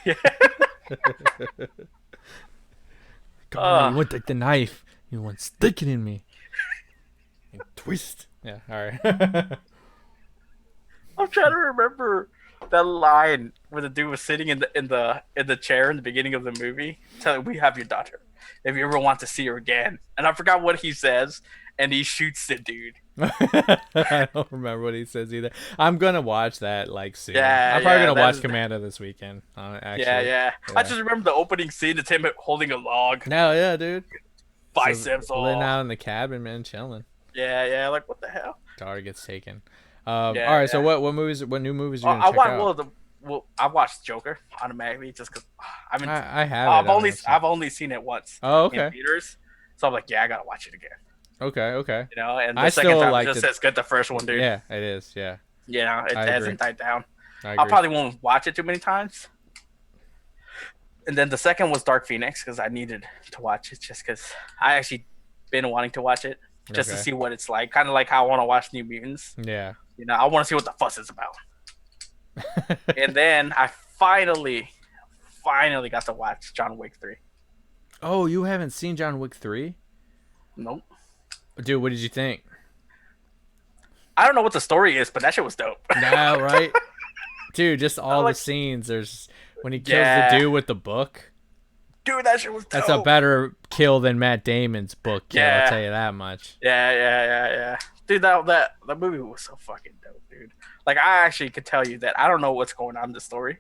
Yeah. Come on, you want like the knife? You want stick it in me and twist. Yeah. All right. I'm trying to remember that line where the dude was sitting in the chair in the beginning of the movie, telling we have your daughter. If you ever want to see her again, and I forgot what he says, and he shoots the dude. I don't remember what he says either. I'm gonna watch that like soon. Yeah, I'm probably yeah, gonna that watch is. Commando this weekend. Yeah, Actually, yeah. I yeah. just remember the opening scene. It's him holding a log, No, yeah, dude. So biceps living all. out in the cabin, man, chilling. Yeah, yeah. Like what the hell? Daughter gets taken. All Yeah, right. So yeah. what new movies are you gonna I check watched out? I watched Joker automatically just because I mean I have it. I haven't seen. I've only seen it once Oh, in okay. theaters, so I'm like, yeah, I gotta watch it again. Okay. Okay. You know, and the I second still time was liked just it. as good. The first one, dude. Yeah, it is. Yeah, You know, it I agree. hasn't died down. I I agree. probably won't watch it too many times. And then the second was Dark Phoenix because I needed to watch it just because I actually been wanting to watch it just to Okay. see what it's like. Kind of like how I want to watch New Mutants. Yeah. You know, I want to see what the fuss is about. And then I finally got to watch John Wick 3. Oh, you haven't seen John Wick 3? Nope. Dude, what did you think? I don't know what the story is, but that shit was dope. Nah, right? Dude, just I all the like, scenes. There's when he kills the yeah, dude with the book. dude, that shit was That's a dope. better kill than Matt Damon's book kill, I'll Yeah, tell you that much. yeah. Dude, that movie was so fucking dope, dude. Like, I actually could tell you that I don't know what's going on in the story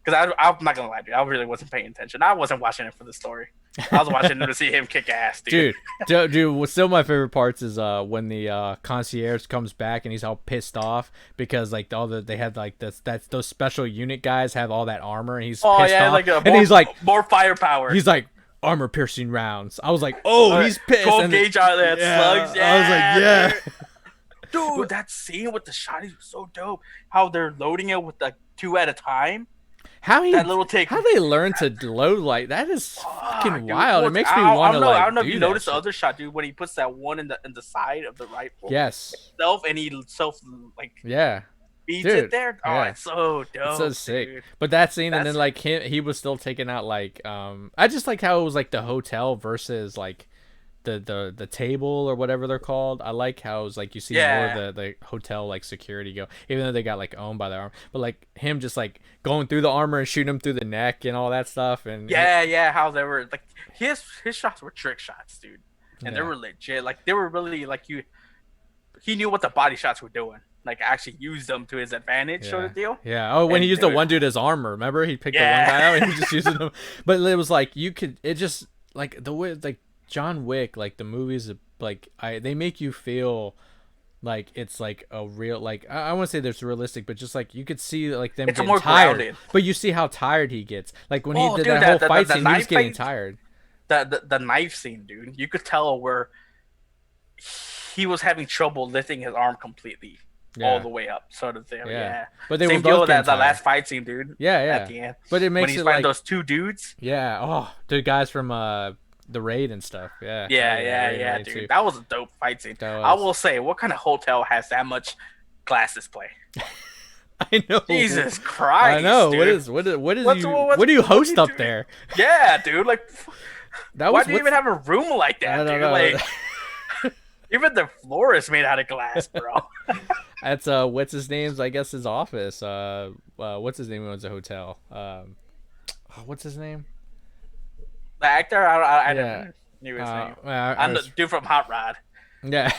because I'm not gonna lie, dude. I really wasn't paying attention. I wasn't watching it for the story. I was watching it to see him kick ass, dude. Dude, what's still my favorite parts is when the concierge comes back and he's all pissed off because like they had like those special unit guys have all that armor and he's Oh pissed yeah, off like and more firepower. he's like armor piercing rounds. I was like, oh, he's pissed. 12 gauge out there, slugs. Yeah, I was like, yeah. dude, that scene with the shotties was so dope. How they're loading it with like two at a time. That little take. How they learn to load like that is fucking Dude, wild. well, It makes me want to like. I don't know if do you that noticed the shit. other shot, dude, when he puts that one in the side of the rifle. Yes. Self and he self like Yeah. beats Dude, it there. Oh, yeah. it's so dope. It's so sick. Dude. But that scene and That's then like he was still taking out like I just like how it was like the hotel versus like the table or whatever they're called. I like how it was like you see more of the hotel like security go, even though they got like owned by the arm. But like him just like going through the armor and shooting him through the neck and all that stuff. And yeah. How they were like his shots were trick shots, dude, and they yeah. were legit. Like they were really like you. He knew what the body shots were doing. Like actually used them to his advantage, sort Yeah. of deal. Yeah. Oh, when And he used the one dude as armor, remember? He picked the one guy out and he was just using him. But it was like you could it just like the way like John Wick, like the movies like they make you feel like it's like a real like I want to say there's realistic, but just like you could see like them It's getting more tired. grounded. But you see how tired he gets. Like when he Oh, did dude, that whole fight the scene, he was knife getting fight, tired. the knife scene, dude. You could tell where he was having trouble lifting his arm completely all Yeah. the way up, sort of thing. Yeah. But they Same were deal both with getting the tired. last fight scene, dude. Yeah, At the end, But it when makes he's it fighting like those two dudes. yeah, oh, the guys from the raid and stuff. Yeah. Yeah, Raid dude. too. That was a dope fight scene. That I was. will say, what kind of hotel has that much glass display? I know. Jesus Christ! I know. Dude. What do you host what up do you there? Yeah, dude. Like, That why was do you even have a room like I that, don't dude? know. Like, even the floor is made out of glass, bro. That's what's his name's I guess his office. What's his name who owns a hotel? What's his name? The actor, I Yeah. never knew his name. I I'm the was- dude from Hot Rod. yeah.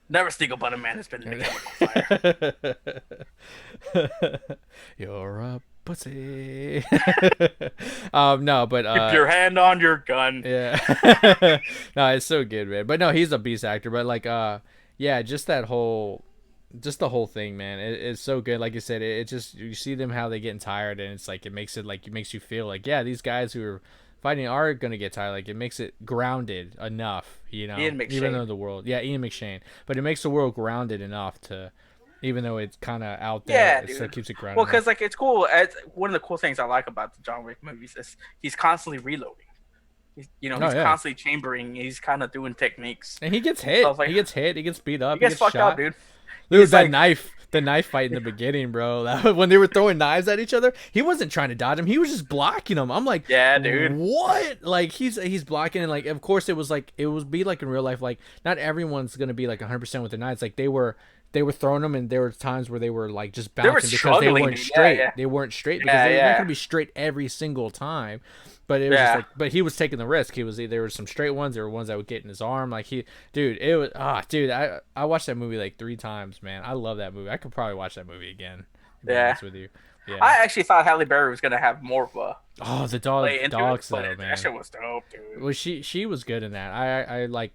Never sneak up on a man that's been in a chemical fire. You're a pussy. No, but Keep your hand on your gun. yeah. No, it's so good, man. But no, he's a beast actor. But like, yeah, just the whole thing, man. It's so good. Like you said, it just you see them how they getting tired, and it's like it makes you feel like yeah, these guys who are fighting are gonna get tired. Like it makes it grounded enough, you know. Ian McShane. Even though the world, yeah, Ian McShane, but it makes the world grounded enough to, even though it's kind of out there, Yeah, it dude. still keeps it grounded. Well, because like it's cool. One of the cool things I like about the John Wick movies is he's constantly reloading. He's yeah. constantly chambering. He's kind of doing techniques. And he gets hit. So it's like- he gets hit. He gets beat up. He gets fucked shot. up, dude. Dude, He's that like- knife fight in the beginning, bro. When they were throwing knives at each other, he wasn't trying to dodge him. He was just blocking them. I'm like, Yeah, dude. What? Like he's blocking, and like, of course, it would be like in real life. Like, not everyone's gonna be like 100% with their knives. Like they were throwing them, and there were times where they were like just They were bouncing because they struggling, weren't dude. Yeah, straight. yeah. They weren't straight because Yeah, they're yeah. not gonna be straight every single time. But it was Yeah. just like, but he was taking the risk. There were some straight ones. There were ones that would get in his arm. Like it was dude. I watched that movie like 3 times, man. I love that movie. I could probably watch that movie again. To be Yeah. honest with you. Yeah. I actually thought Halle Berry was gonna have more of a Oh, the play into dogs it, but though, man. that shit was dope, dude. Well, she was good in that. I like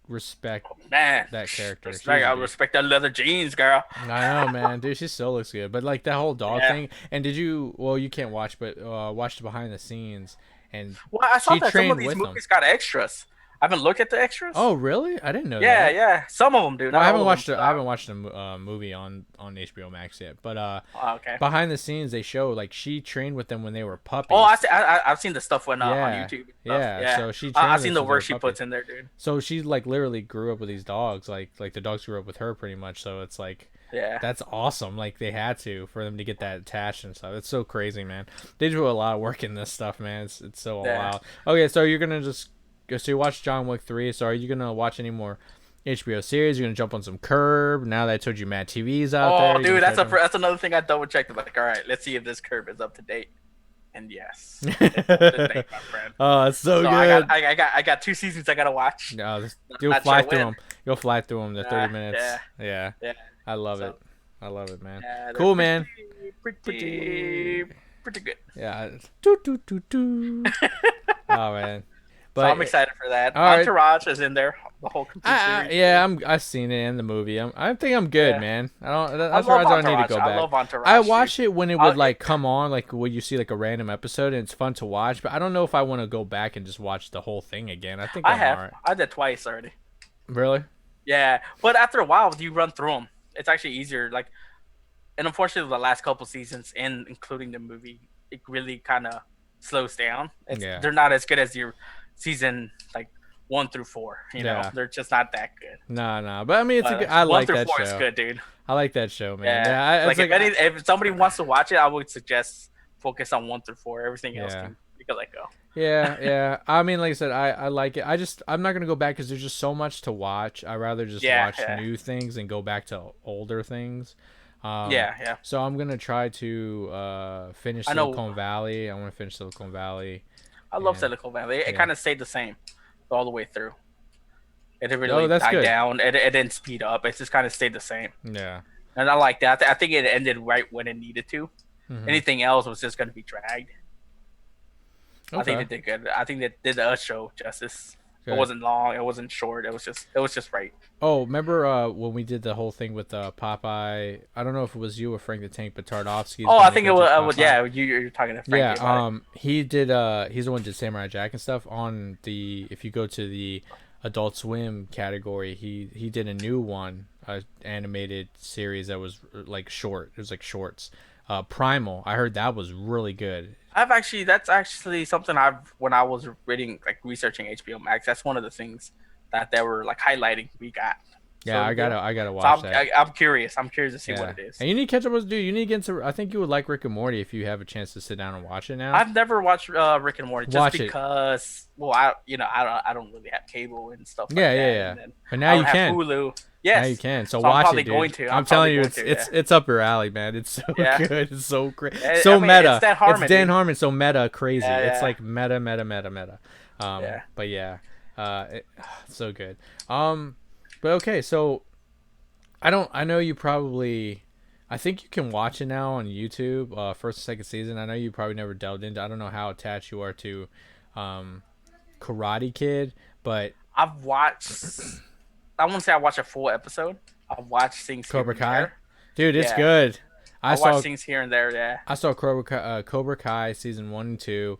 respect Man, that character. She's respect. a I dude. respect that leather jeans, girl. I know, man, dude. She still looks good. But like that whole dog Yeah. thing. And did you? Well, you can't watch, but watch the behind the scenes. And Well, I saw she that some of trained these with them. movies got extras. I haven't looked at the extras. Oh, really? I didn't know Yeah, that. yeah. Some of them do, Well, not all of them. I haven't watched a movie on HBO Max yet. But Oh, okay. behind the scenes, they show like she trained with them when they were Oh, puppies. I've seen the stuff on Yeah, YouTube and stuff. yeah. Yeah, So she trained I've them seen the since they were work she puppies. puts in there, dude. So she like literally grew up with these dogs. Like the dogs grew up with her pretty much. So it's like Yeah, that's awesome. Like they had to for them to get that attached and stuff. It's so crazy, man. They do a lot of work in this stuff, man. It's so yeah. wild. Okay, so you're gonna just so you watch John Wick 3. So are you gonna watch any more HBO series? You're gonna jump on some Curb now that I told you Mad TV's out there. Oh, You dude, gonna that's another thing I double checked. Like, all right, let's see if this curve is up to date. And yes, start it's up to them? date, my friend. Oh, it's so So good. I got 2 seasons I gotta watch. No, I'm you'll not fly sure through when. them. You'll fly through them. The 30 Uh, minutes. yeah, Yeah, yeah. I love So it. I love it, man. yeah, they're Cool, man. pretty good. Yeah. Doo, doo, doo, doo. Oh man. So I'm excited for that. all right. Entourage is in there. The whole complete series. Yeah, I've seen it in the movie. I think I'm good, Yeah. man. I don't. I That's love why I don't need to Entourage. go I back. love Entourage. I dude. watched it when it would I'll- like come on, like when you see like a random episode, and it's fun to watch. But I don't know if I want to go back and just watch the whole thing again. I think I I'm have. alright. I did twice already. Really? Yeah, but after a while, you run through them. It's actually easier. Like, and unfortunately, the last couple seasons, and including the movie, it really kind of slows down. Yeah. They're not as good as your season like 1 through 4. You know, Yeah. they're just not that good. No. But I mean, it's a But good, I one like through that four show. is good, dude. I like that show, man. Yeah, Yeah. like if somebody wants to watch it, I would suggest focus on 1 through 4. Everything else Yeah. you can let go. Yeah. I mean, like I said, I like it. I'm not gonna go back because there's just so much to watch. I rather just watch Yeah. new things and go back to older things. Yeah. So I'm gonna try to finish I know- Silicon Valley. I want to finish Silicon Valley. I love Yeah. Silicon Valley. It Yeah. kind of stayed the same all the way through. It didn't Oh, really that's die good. down. It didn't speed up. It just kind of stayed the same. Yeah. And I like that. I think it ended right when it needed to. Mhm. Anything else was just going to be dragged. I think Okay. they did good. I think they did the show justice. Good. It wasn't long. It wasn't short. It was just right. Oh, remember when we did the whole thing with Popeye? I don't know if it was you or Frank the Tank, but Tardovsky. Oh, I think it was. Yeah, you're talking to Frankie Yeah, about it. he did. He's the one who did Samurai Jack and stuff. On the if you go to the Adult Swim category, he did a new one, animated series that was like short. It was like shorts. Primal. I heard that was really good. That's actually something when I was reading, like researching HBO Max, that's one of the things that they were like highlighting we got. Yeah, So, I gotta so watch that. I'm curious. I'm curious to see Yeah. what it is. And you need to catch up with dude. You need to get into. I think you would like Rick and Morty if you have a chance to sit down and watch it now. I've never watched Rick and Morty just Watch it. because, well, I don't really have cable and stuff. Yeah, like that. yeah. And then But I now don't you have can. Hulu. Yes. Now you can. So So I'm watch probably it, dude. going to. I'm I'm telling you, probably it's going to, it's up your alley, man. It's so Yeah. good. It's so great. I So mean, meta. it's Dan Harmon, It's Dan dude. Harmon. So meta, crazy. Yeah, It's yeah. like meta. Yeah. But yeah, so good. But okay, so I know you probably. I think you can watch it now on YouTube, first and second season. I know you probably never delved into. I don't know how attached you are to, Karate Kid, but I've watched. I won't say I watched a full episode. I've watched things. here Cobra and Kai, there. dude, it's Yeah. good. I watched things here and there. Yeah. I saw Cobra Kai season 1 and 2.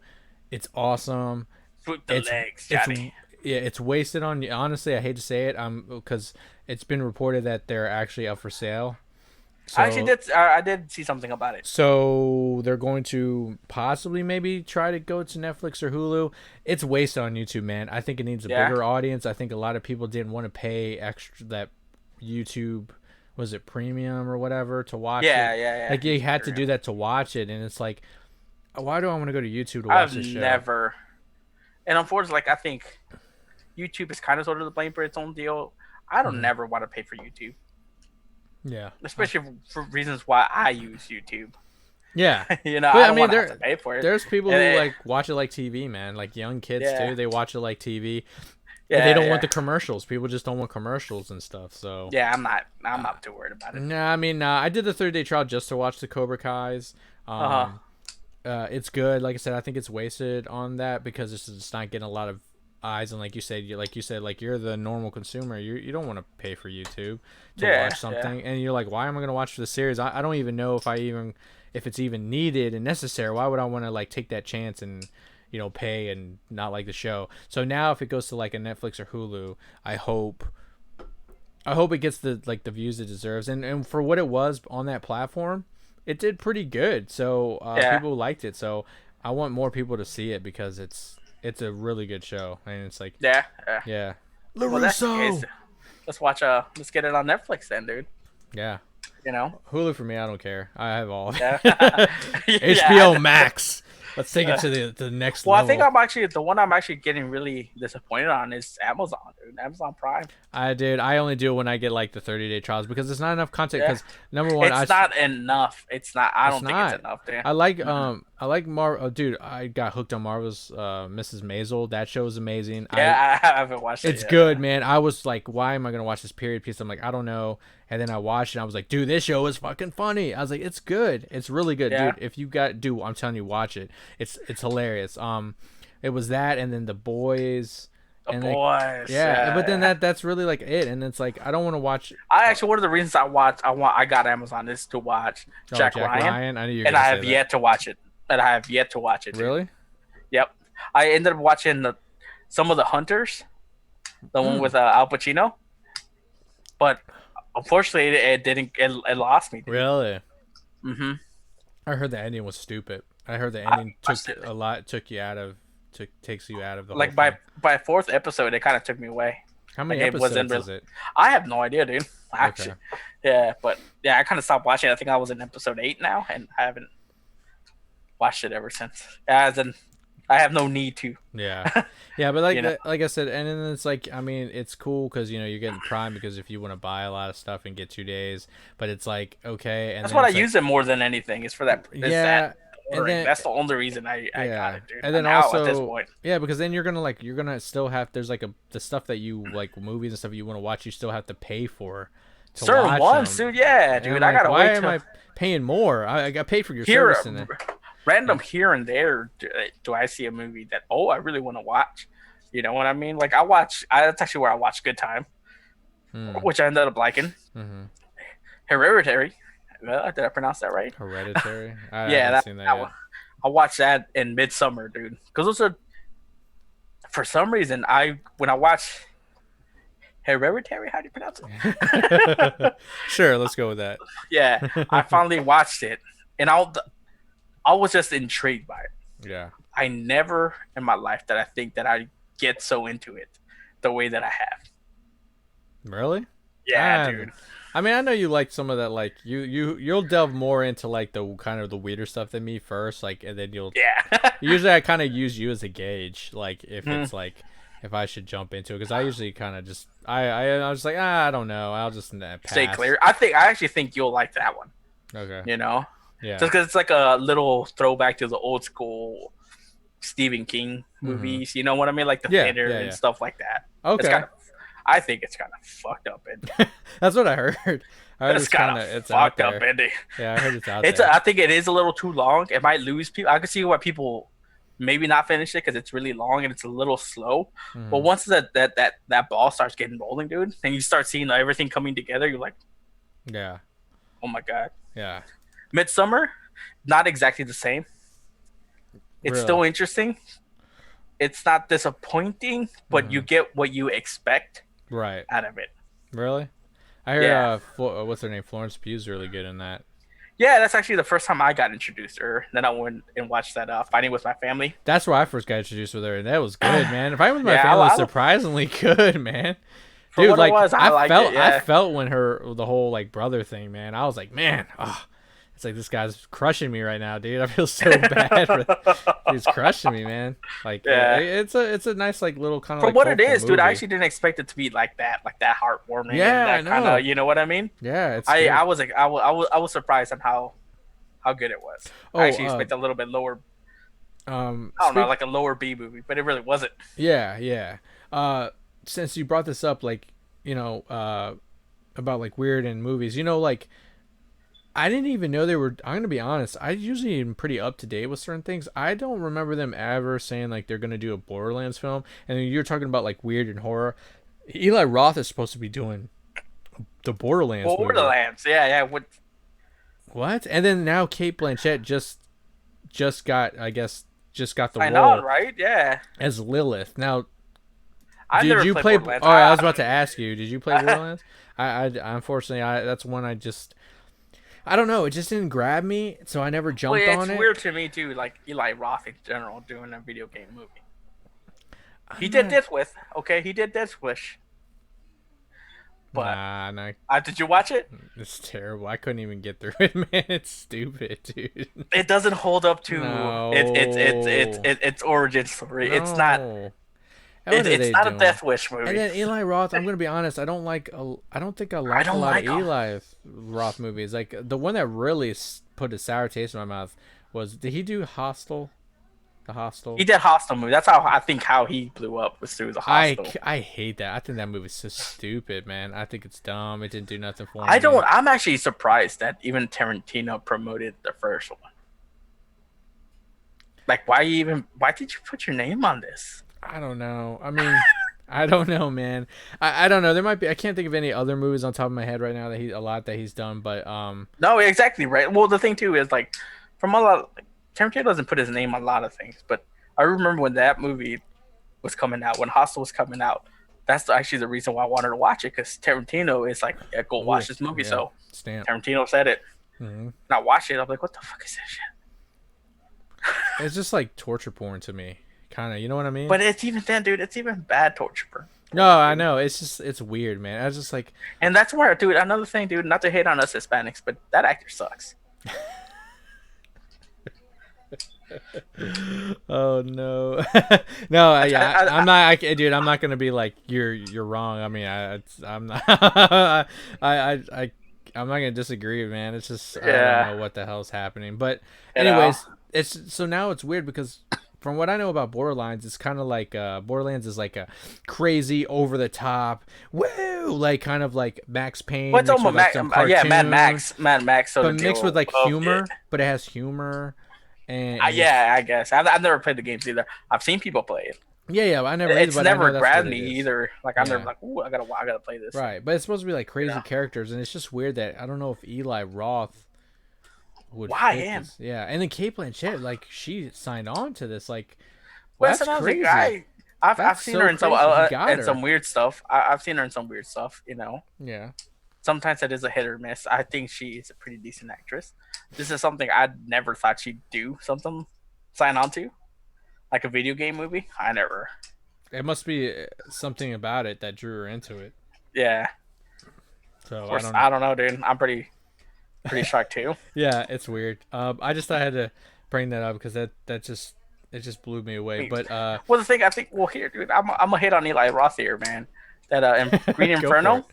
It's awesome. Swoop the It's legs, it's Johnny. yeah, it's wasted on you. Honestly, I hate to say it, because it's been reported that they're actually up for sale. So, I did see something about it. so they're going to possibly maybe try to go to Netflix or Hulu. It's wasted on YouTube, man. I think it needs a Yeah. bigger audience. I think a lot of people didn't want to pay extra that YouTube was it premium or whatever to watch Yeah, it. yeah. Like you had to do that to watch it, and it's like, why do I want to go to YouTube to watch I've this show? never, and unfortunately, like I think YouTube is kind of sort of to blame for its own deal. I don't never want to pay for YouTube, Yeah, especially for reasons why I use YouTube. yeah. You know, But, I don't want to have to pay for it. There's people And who it- like watch it like TV, man. Like young kids Yeah. too. They watch it like TV. Yeah, And they don't yeah. want the commercials. People just don't want commercials and stuff. So Yeah, I'm not too worried about it. Nah, I mean, I did the 30-day trial just to watch the Cobra Kai's. Uh-huh. It's good. Like I said, I think it's wasted on that because it's just not getting a lot of eyes, and like you're the normal consumer. You don't want to pay for YouTube to Yeah, watch yeah, something, and you're like, why am I gonna watch the series? I don't even know if it's even needed and necessary. Why would I want to like take that chance and pay and not like the show? So now if it goes to like a Netflix or Hulu, I hope it gets the views it deserves, and for what it was on that platform, it did pretty good. So yeah, people liked it. So I want more people to see it because it's a really good show, and it's like, yeah, yeah. yeah, Well, that's the case. Larusso. Let's watch. Let's get it on Netflix then, dude. Yeah, You know. Hulu for me, I don't care. I have all of Yeah. it. HBO Yeah. Max. Let's take it to the next Well, I think level. the one I'm actually getting really disappointed on is Amazon, dude. Amazon Prime. I only do it when I get like the 30-day trials because it's not enough content. Yeah. Because number one, It's not enough. It's not. I it's don't think it's not. enough, dude. I like Marvel. Oh, dude, I got hooked on Marvel's Mrs. Maisel. That show is amazing. Yeah, I haven't watched it It's yet. good, man. I was like, why am I gonna watch this period piece? I'm like, I don't know. And then I watched it and I was like, dude, this show is fucking funny. I was like, it's good. It's really good, Yeah. dude. If you got dude, I'm telling you, watch it. It's hilarious. It was that and then The Boys. The And Boys. yeah, but then Yeah. that's really like it. And it's like I don't want to watch I actually one of the reasons I got Amazon is to watch Jack Ryan, I knew you were and gonna I say have that. yet to watch it. And I have yet to watch it. Dude. Really? Yep. I ended up watching some of the Hunters, the one with Al Pacino, but unfortunately it didn't. It lost me. Dude. Really? Mm-hmm. I heard the ending was stupid. I heard the ending watched it. takes you out of the Like whole thing. by fourth episode, it kind of took me away. How many like, it wasn't episodes real- is it? I have no idea, dude. Actually, Okay. yeah, but yeah, I kind of stopped watching. I think I was in episode 8 now, and I haven't watched it ever since. As in, I have no need to. Yeah, yeah, but like You know? like I said, and then it's like I mean it's cool because you're getting Prime because if you want to buy a lot of stuff and get 2 days, but it's like okay, and That's then what I it's like, use it more than anything. Is for that. Is yeah, that and ordering. then That's the only reason I yeah, got it, dude. and then now, also at this point, yeah, because then you're gonna still have there's like the stuff that you like movies and stuff you want to watch you still have to pay for to certain watch ones, them. dude. Yeah, And dude. I'm I like, gotta why wait am till I paying more? I got paid for your here, service in it. random here and there. Do I see a movie that I really want to watch? You know what I mean? Like that's actually where I watch Good Time, which I ended up liking. Mm-hmm. Hereditary. Did I pronounce that right? Hereditary. I Yeah, haven't seen that yet. one. I watched that in Midsummer, dude. Because those are, for some reason, when I watch Hereditary, how do you pronounce it? Sure, let's go with that. Yeah, I finally watched it, and I was just intrigued by it. Yeah. I never in my life that I think that I get so into it the way that I have. Really? Yeah, Ah, dude. I mean, I know you like some of that. Like you'll delve more into like the kind of the weirder stuff than me first. Like, and then you'll. Yeah. Usually, I kind of use you as a gauge. Like, if Mm. it's like if I should jump into it, because I usually kind of just I was like I don't know. I'll just pass. Stay clear. I actually think you'll like that one. Okay. You know, Yeah. just because it's like a little throwback to the old school Stephen King movies. You know what I mean? Like the Yeah, theater yeah, and yeah. stuff like that. Okay. I think it's kind of fucked up ending. That's what I heard. I heard It's kind of it's out fucked up there. ending. Yeah, I heard it's out It's. there. I think it is a little too long. It might lose people. I could see why people maybe not finish it because it's really long and it's a little slow. But once that ball starts getting rolling, dude, and you start seeing everything coming together, you're like, Yeah. oh my god. Yeah. Midsummer, not exactly the same. It's Really? still interesting. It's not disappointing, but you get what you expect Right. out of it. Really? I heard Yeah. what's her name? Florence Pugh's really good in that. Yeah, that's actually the first time I got introduced to her. Then I went and watched that Fighting with My Family. That's where I first got introduced with her, and that was good, man. If I was my Yeah, family, I- surprisingly good, man. For Dude, what it like was, I liked felt, it, yeah. I felt when the whole like brother thing, man. I was like, man, it's like this guy's crushing me right now, dude. I feel so bad. He's crushing me, man. Like, Yeah. it's a nice like little kind of For like what it hopeful is, dude, I movie. actually didn't expect it to be like that heartwarming. Yeah, and that I kind know. of, you know what I mean? Yeah, it's I good. was like, I was surprised on how good it was. Oh, I actually expected a little bit lower. I don't know, speak- like a lower B movie, but it really wasn't. Yeah, yeah. Since you brought this up, like, about like weird in movies, like I didn't even know they were. I'm gonna be honest. I usually am pretty up to date with certain things. I don't remember them ever saying like they're gonna do a Borderlands film. And then you're talking about like weird and horror. Eli Roth is supposed to be doing the Borderlands movie. Borderlands, yeah, yeah. What? And then now Kate Blanchett just got, I guess, just got the I know, role right? Yeah. as Lilith. Now, I did never you played play? Borderlands. Oh, I was about to ask you. Did you play Borderlands? Unfortunately, that's one I don't know. It just didn't grab me, so I never Well, jumped yeah, on it's it. weird to me too, like Eli Roth in general doing a video game movie. He I'm did not. this with, okay, he did this wish, but Nah, did you watch it? it's terrible. I couldn't even get through it, man. It's stupid, dude. It doesn't hold up to No, its origin story. no. What are It's they not a doing? Death Wish And movie. then Eli Roth, I'm gonna be honest. I don't think I I like a don't lot of like him. Eli Roth movies. Like the one that really put a sour taste in my mouth was. Did he do Hostel? The He Hostel. did Hostel movie. That's how I think how he blew up was through the Hostel. I hate that. I think that movie's so stupid, man. I think it's dumb. It didn't do nothing for I me. don't. I'm actually surprised that even Tarantino promoted the first one. Like, Why did you put your name on this? I don't know. I mean, I don't know, man. I don't know. There might be. I can't think of any other movies on top of my head right now that he's done. But No, exactly right. Well, the thing too is like, from a lot, like, Tarantino doesn't put his name on a lot of things, but I remember when that movie was coming out, when Hostel was coming out. That's actually the reason why I wanted to watch it because Tarantino is like, yeah, go ooh, watch this movie. yeah, So stamp. Tarantino said it, Hmm. and I watched it. I'm like, what the fuck is this shit? It's just like torture porn to me, kind of. You know what I mean? But it's even then, dude. It's even bad torture. No, I know. It's weird, man. I was just like, And that's where, dude. Another thing, dude. Not to hate on us Hispanics, but that actor sucks. oh no, no, yeah, I'm not, dude. I'm not gonna be like you're wrong. I mean, I'm not, I'm not gonna disagree, man. It's just I Yeah, don't know what the hell's happening. But you know. anyways, it's so now it's weird because from what I know about Borderlands, it's kind of like Borderlands is like a crazy over the top, woo, like kind of like Max Payne What's mixed with almost like some yeah, Mad cartoon, Max, Mad Max sort but of mixed with deal like of humor. it. But it has humor. And it's Yeah, I guess I've never played the games either. I've seen people play it. yeah, I never either, It's but I know never that's what grabbed it me is. either. Like I'm never Yeah, like, ooh, I gotta play this. right. But it's supposed to be like You crazy know characters, and it's just weird that I don't know if Eli Roth would why fit him? this. Yeah, and then Kate Blanchett, like she signed on to this. Like, well, Well, that's that's another thing. crazy. I've That's seen so her in crazy. He got some her. weird stuff. I've seen her in some weird stuff. You know, Yeah. sometimes it is a hit or miss. I think she is a pretty decent actress. This is something I never thought she'd do. Something sign on to like a video game movie. I never. It must be something about it that drew her into it. Yeah, of So I course. don't know. I don't know, dude. I'm pretty shocked too. Yeah, it's weird. I just I had to bring that up because that just it just blew me away. But Well, the thing I think, well, here, dude, I'm gonna hit on Eli Roth here, man. That Green go for Inferno it.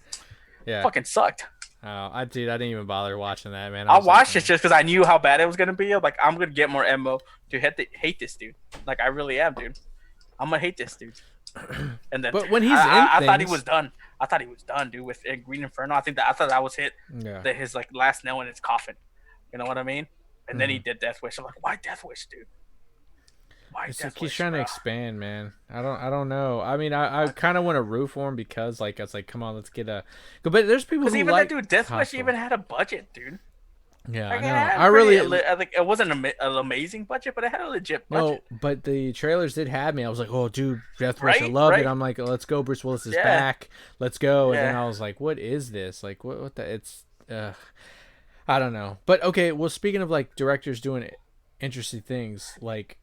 Yeah. fucking sucked. I didn't even bother watching that, man. I was like, watched it just because I knew how bad it was gonna be. I'm like, I'm gonna get more ammo to hate this dude. Like, I really am, dude. I'm gonna hate this dude. And then but when he's I in thought he things, was done. I thought he was done, dude, with Green Inferno. I thought that was yeah, his like last nail in his coffin. You know what I mean? And then he Mhm. did Death Wish. I'm like, why Death Wish, dude? Why it's Death like he's Wish, trying to bro? expand, man. I don't know. I mean, I kind of want to root for him because like it's like, come on, let's get a. But there's people Because who even like that dude, Death Wish Hostile. even had a budget, dude. Yeah, I Like, it know. had I pretty, really like, it wasn't an amazing budget, but it had a legit no, budget. but the trailers did have me. I was like, oh, dude, Death Wish, I Right? loved it. Right? I'm like, let's go, Bruce Willis is Yeah. back, let's go. And then Yeah. I was like, what is this? Like, what the? It's, I don't know. But okay, well, speaking of like directors doing interesting things, like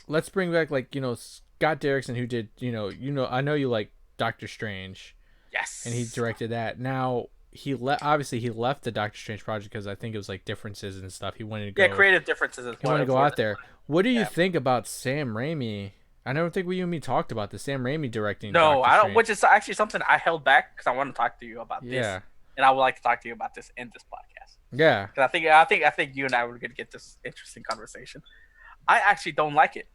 let's bring back like Scott Derrickson who did I know you like Doctor Strange Yes. and he directed that. Now obviously he left the Doctor Strange project because I think it was like differences and stuff. He wanted to go. Yeah, creative differences as He well. wanted to go out there. What do you Yeah. think about Sam Raimi? I don't think you and me talked about the Sam Raimi directing. No, Doctor I don't. Strange. Which is actually something I held back because I want to talk to you about Yeah, this, and I would like to talk to you about this in this podcast. yeah. Because I think you and I were going to get this interesting conversation. I actually don't like it.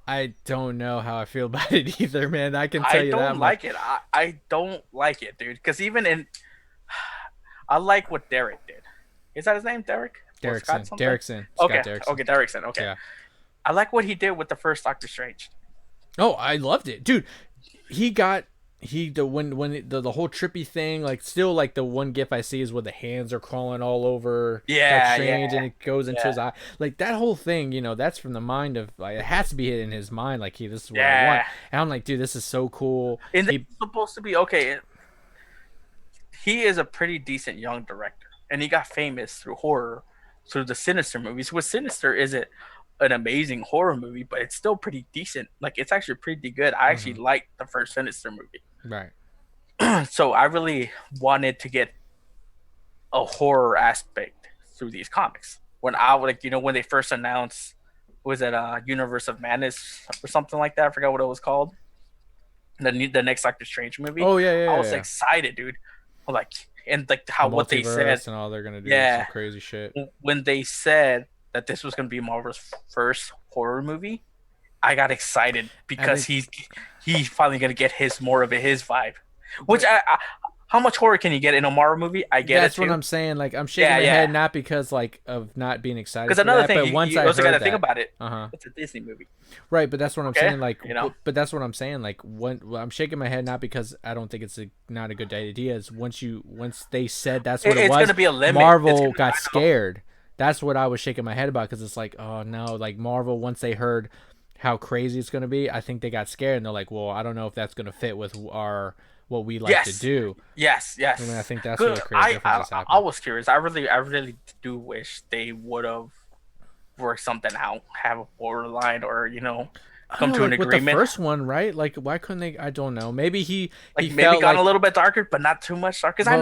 I don't know how I feel about it either, man. I can tell I you that don't much. like it. I don't like it, dude. Because even in, I like what Derek did. Is that his name, Derek or Scott something? Derrickson. Scott Okay, Derrickson. okay, Derrickson. Okay, Yeah. I like what he did with the first Doctor Strange. Oh, I loved it, dude. He got the whole trippy thing, like still like the one gif I see is where the hands are crawling all over Doctor Yeah, Strange yeah, and it goes into his yeah, eye. Like that whole thing, that's from the mind of like it has to be in his mind. Like this is what I want. yeah. And I'm like, dude, this is so cool. And this He is supposed to be okay. He is a pretty decent young director, and he got famous through horror, through the Sinister movies. With Sinister isn't an amazing horror movie, but it's still pretty decent. Like it's actually pretty good. I actually liked the first Sinister movie. right. So I really wanted to get a horror aspect through these comics. When I like, when they first announced, was it Universe of Madness or something like that? I forgot what it was called. The next Doctor Strange movie. Oh yeah, I was yeah. excited, dude. I'm like, and like how what they said and all they're gonna do Yeah. some crazy shit. when they said that this was gonna be Marvel's first horror movie, I got excited because he's finally gonna get more of his vibe. Which how much horror can you get in a Marvel movie? I get That's it too. what I'm saying. Like I'm shaking my head not because like of not being excited. Because another thing, but you, once you I also got to heard think that, about it. uh-huh. It's a Disney movie, Right? But that's what I'm okay? saying. Like, but that's what I'm saying. Like, I'm shaking my head not because I don't think it's not a good idea. Is once they said that's what it was, it's gonna be a limit. Marvel got scared. That's what I was shaking my head about because it's like, oh no, like Marvel once they heard how crazy it's gonna be, I think they got scared and they're like, well, I don't know if that's gonna fit with what we like to do. Yes. I mean, I think that's where the crazy difference happened. I was curious. I really do wish they would have worked something out, have a borderline, or come to an agreement. With the first one, right? Like, why couldn't they? I don't know. Maybe he maybe felt gone a little bit darker, but not too much dark. Because I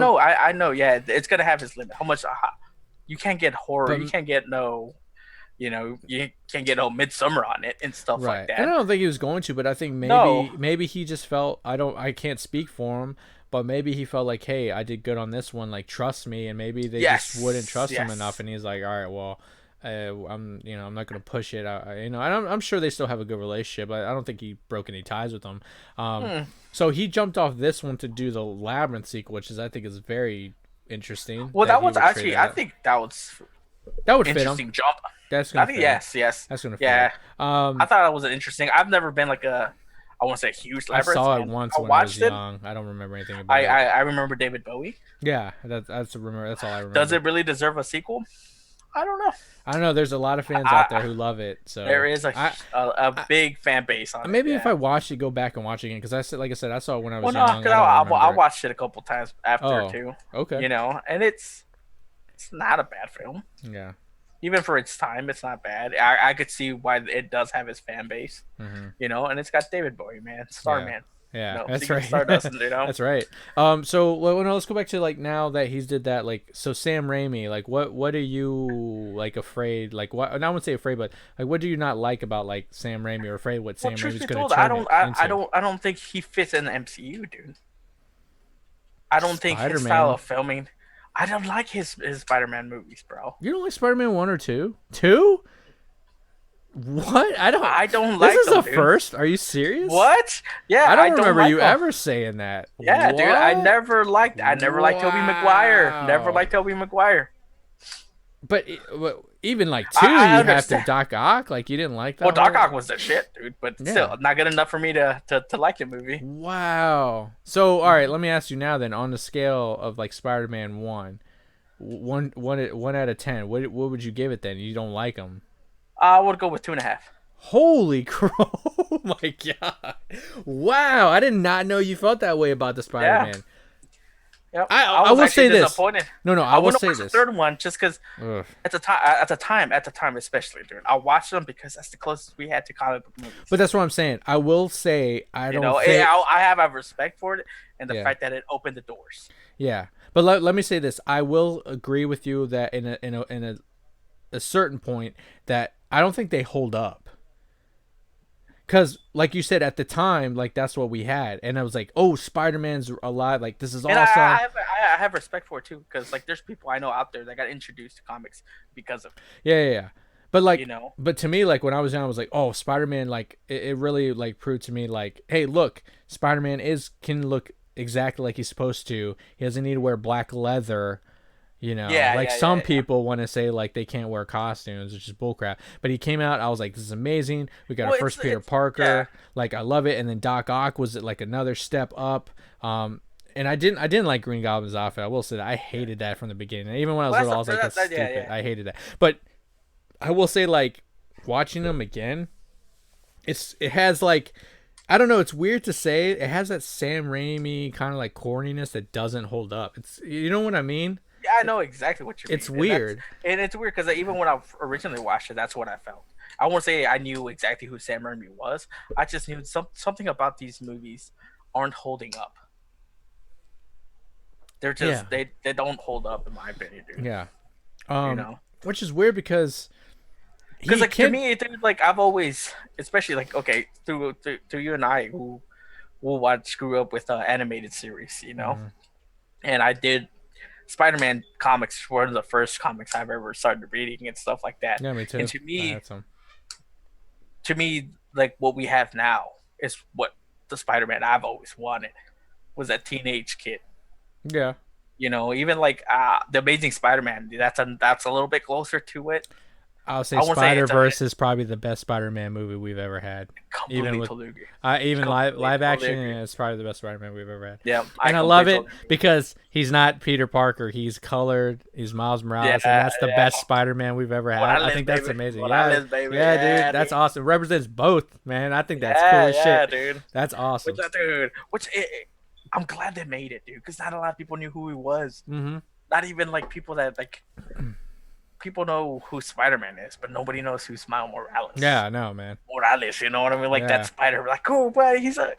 know, yeah, it's gonna have its limit. How much? You can't get horror. You can't get no. You can't get no Midsummer on it and stuff like that. And I don't think he was going to, but I think maybe he just felt I can't speak for him, but maybe he felt like, hey, I did good on this one, like trust me, and maybe they just wouldn't trust him enough, and he's like, all right, well, I'm not gonna push it. I'm sure they still have a good relationship. I don't think he broke any ties with them. So he jumped off this one to do the Labyrinth sequel, which I think is very interesting. Well, that was actually I think that would fit him. Interesting jump. That's gonna fit yes. That's gonna fit. Yeah. I thought it was an interesting. I've never been like I want to say a huge Labyrinth. I saw it once when I was young. I don't remember anything about it. I remember David Bowie. Yeah, that's all I remember. Does it really deserve a sequel? I don't know. There's a lot of fans out there who love it. So there is a big fan base on it. Maybe if I watched it, go back and watch it again because like I said, I saw it when I was young. Well, no, because I watched it a couple times after too. Okay. And it's not a bad film. Yeah. Even for its time, it's not bad. I could see why it does have its fan base. And it's got David Bowie, man, Starman. Yeah, that's right. Stardust, That's right. So let's go back to like now that he's did that. Like, so Sam Raimi, like, what are you like afraid? Like, what? And I wouldn't say afraid, but like, what do you not like about like Sam Raimi, or afraid what Sam Raimi's going to turn into? I don't think he fits in the MCU, dude. I don't think his style of filming. I don't like his Spider-Man movies, bro. You don't like Spider-Man 1 or 2? 2? What? I don't like this is a first. Are you serious? What? Yeah, I don't remember you ever saying that. Yeah, what? Dude, I never liked Tobey Maguire. Never liked Tobey Maguire. But even like 2, you have to Doc Ock. Like you didn't like that. Well, Doc Ock was the shit, dude. But still, not good enough for me to like the movie. Wow. So all right, let me ask you now then. On the scale of like Spider-Man 1 out of 10, what would you give it then? You don't like him? I would go with 2.5. Holy crap! Oh my god! Wow, I did not know you felt that way about the Spider-Man. Yeah. Yep. I will say this. No, I will say this. The third one just because at the time especially, dude, I watched them because that's the closest we had to comic book movies. But that's what I'm saying. I will say I don't. I have a respect for it and the fact that it opened the doors. Yeah, but let me say this. I will agree with you that in a certain point that I don't think they hold up. Because, like you said, at the time, like, that's what we had. And I was like, oh, Spider-Man's alive. Like, this is awesome. I have respect for it, too. Because, like, there's people I know out there that got introduced to comics because of it. Yeah. But, like, but to me, like, when I was young, I was like, oh, Spider-Man, like, it really, like, proved to me, like, hey, look, Spider-Man can look exactly like he's supposed to. He doesn't need to wear black leather. You know, Yeah, like yeah, yeah, some yeah. people want to say like they can't wear costumes, which is bullcrap. But he came out, I was like, this is amazing. We got our Well, first Peter it's yeah. Parker. Like I love it. And then Doc Ock was like another step up. And I didn't like Green Goblin's outfit. I will say that I hated that from the beginning. And even when I was Well, little, I was like, that's yeah, stupid. yeah. I hated that. But I will say like watching them again, it has like I don't know. It's weird to say. It has that Sam Raimi kind of like corniness that doesn't hold up. It's you know what I mean. Yeah, I know exactly what you It's mean, and weird. it's weird because even when I originally watched it, that's what I felt. I won't say I knew exactly who Sam Raimi was. I just knew something about these movies aren't holding up. They're Yeah, just they don't hold up in my opinion, dude. yeah. You Um, know, which is weird because because he like to can. me, dude, like I've always, especially like okay, through you and I who watch grew up with animated series, Mhm. and I did Spider-Man comics were one of the first comics I've ever started reading and stuff like that. Yeah, me And too. I had some. to me, like what we have now is what the Spider-Man I've always wanted was that teenage kid. Yeah, Even like the Amazing Spider-Man, that's a little bit closer to it. I'll say I won't say Spider it's a Verse is probably the best Spider-Man movie we've ever had. Even completely with, totally agree. even live Completely live totally action, agree. it's probably the best Spider-Man we've ever had. Yeah, I And I love completely it totally agree. because he's not Peter Parker. He's colored. He's Miles Yeah, Morales, and that's the yeah. best Spider-Man we've ever had. I Morales, think that's baby. amazing. Yeah, Morales, baby. yeah, dude, Yeah, that's dude. awesome. Represents both, man. I think that's cool Yeah, as yeah, shit. dude. That's Which, awesome. dude, I'm glad they made it, dude, because not a lot of people knew who he was. Mm-hmm. Not even like people that like people know who Spider Man is, but nobody knows who Smile Morales. Yeah, no, man. Morales, you know what I mean? Like that Yeah, Spider, like, oh, but he's a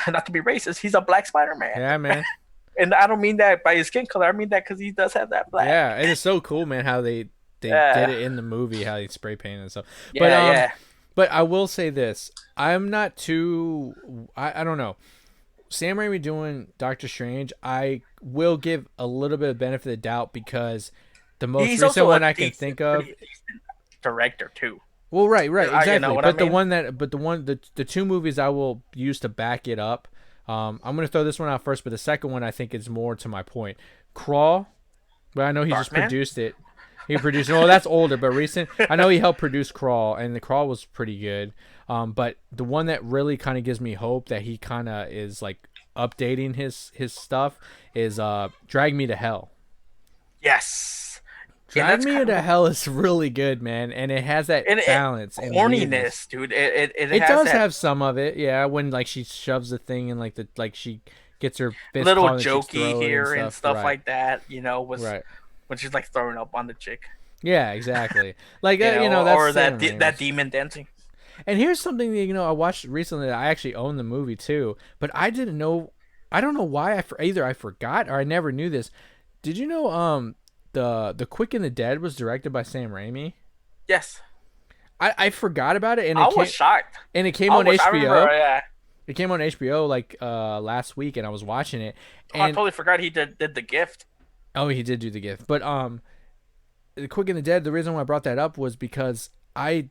not to be racist, he's a black Spider Man, yeah, man. and I don't mean that by his skin color. I mean that because he does have that black. Yeah, and it's so cool, man, how they did Yeah, it in the movie, how they spray painted and stuff. But yeah, yeah. but I will say this: I'm not too. I don't know. Sam Raimi doing Doctor Strange, I will give a little bit of benefit of the doubt because the most He's recent also a one I can decent, think of. pretty decent director too. Well, right, right, You know exactly. what I But mean? the two movies I will use to back it up. I'm gonna throw this one out first, but the second one I think is more to my point. Crawl, but I know he just Darkman. produced it. He produced. No, that's older, but recent. I know he helped produce Crawl, and the Crawl was pretty good. But the one that really kind of gives me hope that he kind of is like updating his stuff is Drag Me to Hell. Yes, and Drag that's Me kind of to Hell is really good, man, and it has that and balance and weirdness. corniness, dude. It It has does that have some of it, yeah. When like she shoves the thing and like she gets her fist little caught in the chick's jokey throat and here and stuff. stuff Right, like that. Was right. when she's like throwing up on the chick, Yeah, exactly. Like that's or Sam that Raimi's. demon dancing. And here's something that I watched recently that I actually own the movie too, but I didn't know. I don't know why either I forgot or I never knew this. Did you know the Quick and the Dead was directed by Sam Raimi? Yes, I forgot about it I was shocked. and it came on I remember. HBO. Yeah, It came on HBO like last week and I was watching it oh, I and totally forgot he did the gift. oh he did do the gift. But the Quick and the Dead, the reason why I brought that up was because I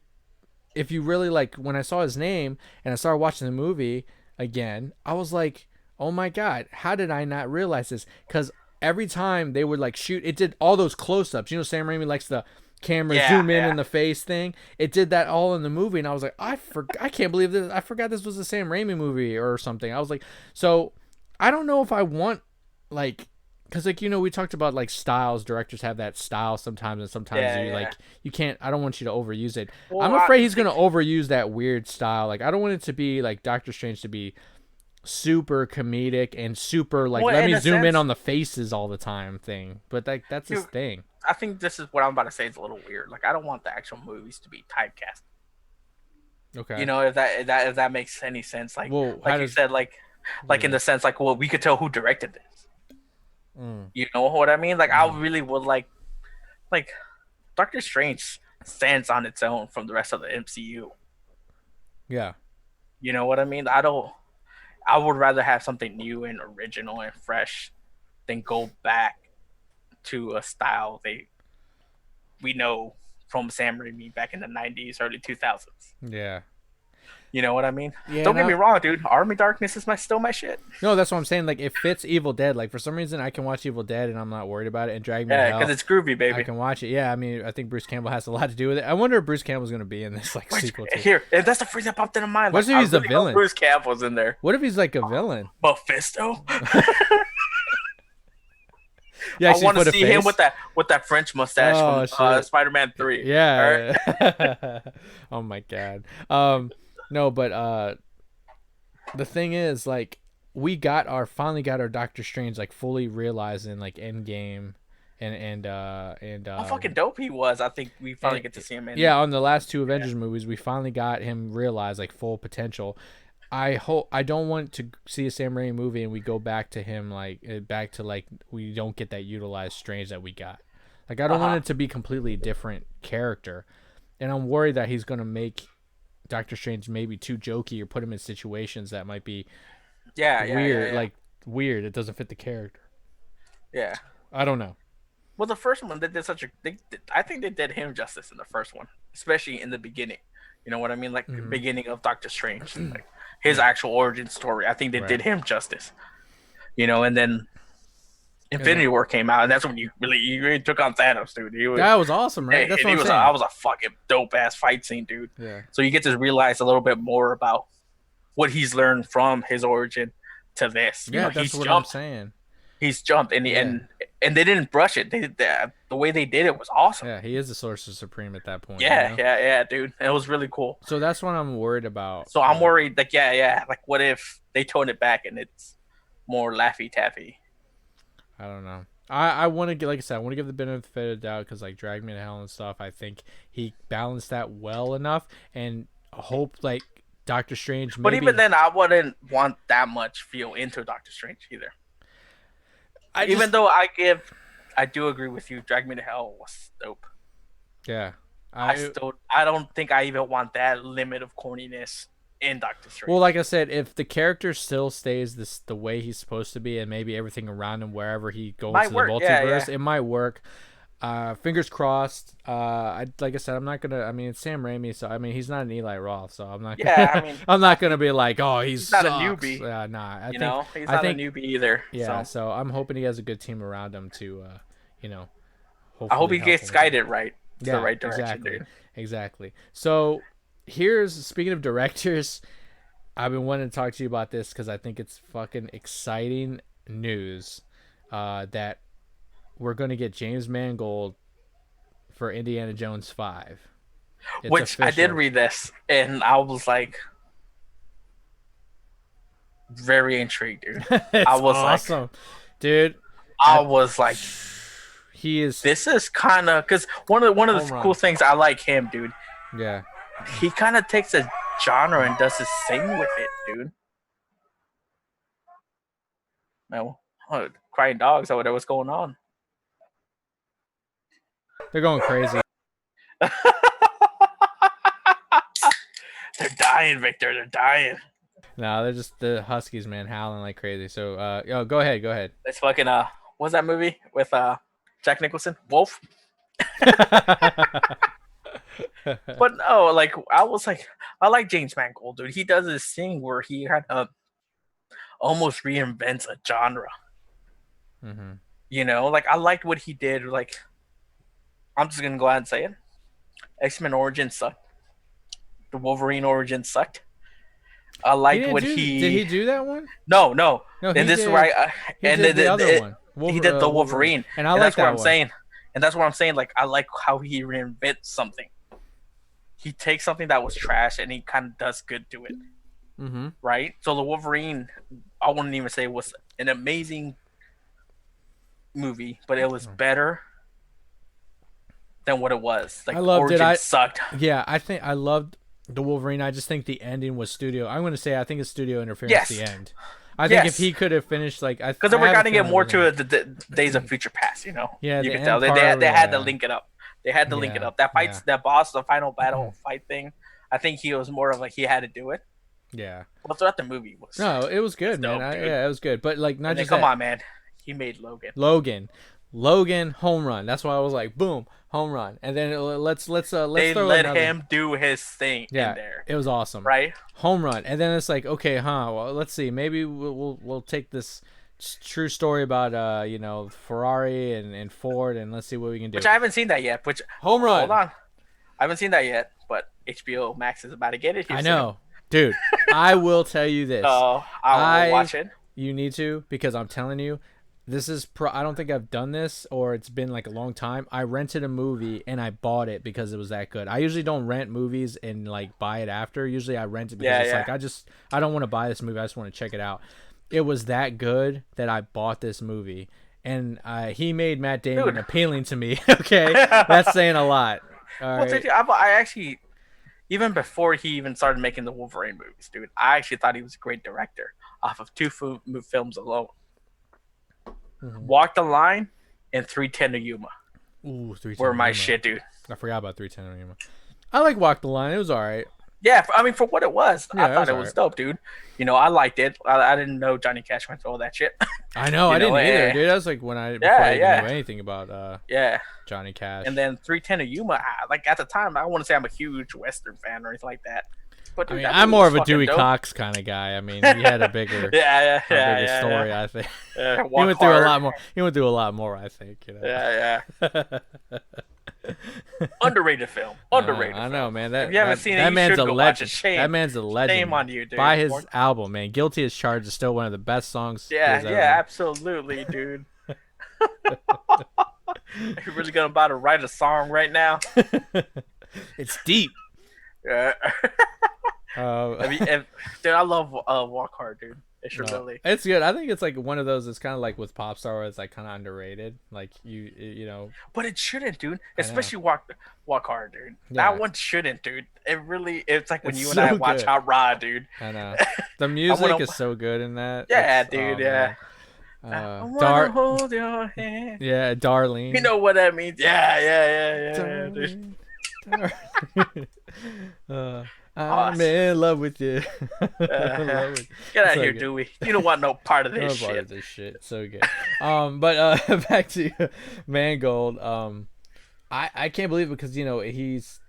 if you really like when I saw his name and I started watching the movie again, I was like, "Oh my god, how did I not realize this?" Cuz every time they would like shoot, it did all those close-ups. Sam Raimi likes the camera Yeah, zoom yeah. in the face thing. It did that all in the movie and I was like, I can't believe this. I forgot this was a Sam Raimi movie or something. I was like, so I don't know if I want like because like we talked about like styles, directors have that style sometimes and sometimes Yeah, you yeah. like you can't. I don't want you to overuse it. Well, I'm afraid he's see, gonna overuse that weird style. Like I don't want it to be like Doctor Strange to be super comedic and super like well, let in me a zoom in sense, on the faces all the time thing. But like that's his you, thing. I think this is what I'm about to say is a little weird. Like, I don't want the actual movies to be typecast. Okay. If that makes any sense. Well, how Like you does said, what do like you in mean? the sense, like, well, we could tell who directed this. Mm, You know what I mean? Like, I mm, really would like Doctor Strange stands on its own from the rest of the MCU. yeah. You know what I mean? I don't. I would rather have something new and original and fresh than go back to a style we know from Sam Raimi back in the '90s, early 2000s. Yeah. You know what I mean? Yeah, Don't get me wrong, dude. Army Darkness is still my shit. no, that's what I'm saying. Like, it fits Evil Dead. Like, for some reason, I can watch Evil Dead and I'm not worried about it. And Drag Me to Yeah, because Hell, it's groovy, I baby. can watch it. Yeah, I mean, I think Bruce Campbell has a lot to do with it. I wonder if Bruce Campbell's gonna be in this like Which, sequel too. here, and that's the phrase that popped into mind. What Like, if I he's the really hope villain? Bruce Campbell's in there. What if he's like a villain? Mephisto. Yeah, I want to see him with that French mustache from Spider-Man 3. Yeah. Right? Oh my god. No, but the thing is, like, we finally got our Doctor Strange like fully realizing like Endgame and how fucking dope he was. I think we finally get to see him in. Yeah, on the last two Avengers movies, we finally got him realize like full potential. I don't want to see a Sam Raimi movie and we go back to him back to we don't get that utilized Strange that we got. Like, I don't want it to be completely different character, and I'm worried that he's gonna make Doctor Strange maybe too jokey or put him in situations that might be weird. Like, weird. It doesn't fit the character. Yeah. I don't know. Well, the first one they did I think they did him justice in the first one, especially in the beginning. You know what I mean? Like the beginning of Doctor Strange, like his actual origin story. I think they did him justice. You know, and then Infinity War came out, and that's when you really took on Thanos, dude. That was awesome, right? That's what I'm saying. I was a fucking dope ass fight scene, dude. Yeah. So you get to realize a little bit more about what he's learned from his origin to this. Yeah, that's what I'm saying. He's jumped, and they didn't brush it. The way they did it was awesome. Yeah, he is the Sorcerer Supreme at that point. Yeah, yeah, dude. It was really cool. So that's what I'm worried about. So I'm worried, like, like, what if they tone it back and it's more Laffy Taffy? I don't know. I want to get, like I said, I want to give the benefit of the doubt because, like, Drag Me to Hell and stuff, I think he balanced that well enough, and hope, like, Doctor Strange. But even then, I wouldn't want that much feel into Doctor Strange either. Even though I do agree with you, Drag Me to Hell was dope. Yeah. I don't think I even want that limit of corniness in Doctor Strange. Well, like I said, if the character still stays the way he's supposed to be, and maybe everything around him, wherever he goes to the multiverse, it might work. Fingers crossed. Like I said, I'm not gonna. I mean, it's Sam Raimi, so I mean, he's not an Eli Roth, so I'm not. I'm not gonna be like, oh, he's not a newbie. Nah, he's not a newbie either. Yeah, so I'm hoping he has a good team around him to, I hope he gets guided right. The right direction, exactly, dude. Exactly. So, speaking of directors, I've been wanting to talk to you about this because I think it's fucking exciting news that we're going to get James Mangold for Indiana Jones 5. Which official. I did read this, and I was like, very intrigued, dude. I was awesome. Dude. I was like, he is. This is kind of because one of the cool things I like him, dude. Yeah. He kind of takes a genre and does his thing with it, dude. No, crying dogs over there. What's going on? They're going crazy. They're dying, Victor. They're dying. No, they're just the Huskies, man, howling like crazy. So, go ahead. It's fucking what's that movie with Jack Nicholson? Wolf. But no, like I was like, I like James Mangold, dude. He does this thing where he kind of almost reinvents a genre. Mm-hmm. You know, like I liked what he did. Like, I'm just gonna go ahead and say it. X-Men Origins sucked. The Wolverine origin sucked. I liked what he did. He do that one? No. And this is where and the other one. He did the Wolverine, and I like that what I'm saying. And that's what I'm saying. Like, I like how he reinvents something. He takes something that was trash and he kind of does good to it. Mm-hmm. Right? So the Wolverine, I wouldn't even say was an amazing movie, but it was better than what it was. Like, I loved Origin sucked. Yeah, I think I loved the Wolverine. I just think the ending was studio. I'm going to say I think it's studio interference at the end. I think if he could have finished because then we're gonna get more to the Days of Future Past, you know. Yeah, you could tell they had to link it up. They had to link it up. That fight, that boss, the final battle fight thing. I think he was more of like he had to do it. Yeah. Well, throughout the movie was. No, it was good, man. Dope, it was good, but like not just. Come on, man. He made Logan. Logan, home run. That's why I was like, boom, home run. And then let's They throw let another. him do his thing in Yeah, there, it was awesome. right? Home run. And then it's like, okay, well, let's see. Maybe we'll take this true story about Ferrari and Ford, and let's see what we can do. Which I haven't seen that yet. Which Home hold run. on, I haven't seen that yet. But HBO Max is about to get it here I soon. know, dude. I will tell you this. So I will I watch it. You need to, because I'm telling you, this is I don't think I've done this, or it's been like a long time. I rented a movie and I bought it because it was that good. I usually don't rent movies and like buy it after. Usually I rent it because Yeah, it's yeah. like I don't want to buy this movie. I just want to check it out. It was that good that I bought this movie, and he made Matt Damon Dude. appealing to me. Okay, that's saying a lot. All Well, right. I actually, even before he even started making the Wolverine movies, dude, I actually thought he was a great director off of two films alone. Walk the Line and 310 to Yuma Ooh, 310 were my Yuma. shit, dude. I forgot about 310 Yuma. I like Walk the Line. It was all right. Yeah, I mean, for what it was, Yeah, I it thought was it all was right. dope, dude. I liked it. I didn't know Johnny Cash went through all that shit. I know, I didn't either, eh. dude. That's like before Yeah, I even yeah, knew anything about yeah. Johnny Cash. And then 310 to Yuma, like at the time, I want to say I'm a huge Western fan or anything like that. But I dude, mean, that I'm movie more was of a fucking Dewey dope. Cox kind of guy. I mean, he had a bigger, Yeah, story. I think he Walk went through a hard. lot more. He went through a lot more. I think. Yeah, yeah. Underrated film. Underrated. I know, man. If you haven't seen it, that you man's should a go watch it. legend. Shame. That man's a legend. Shame on you, dude. Buy his album, man. Guilty as Charged is still one of the best songs. Yeah, he has yeah, absolutely, dude. You're really gonna about to write a song right now? It's deep. Yeah. I I mean, dude, I love Walk Hard, dude. It should No, really. it's good. I think it's like one of those. It's kind of like with pop star, where it's like kind of underrated. Like you know. But it shouldn't, dude. I know. Especially Walk Hard, dude. Yeah. That one shouldn't, dude. It really. It's like when It's you and so I watch good. Hot Rod, dude. I know. The music is so good in that. Yeah, It's, dude. oh, yeah. man. I wanna hold your hand. Yeah, Darlene. You know what that means? Yeah, dude. Darlene. I'm in love with you. Get out of here, good. Dewey. You don't want no part of this Part shit. of this shit. So good. But back to Mangold. I can't believe it because he's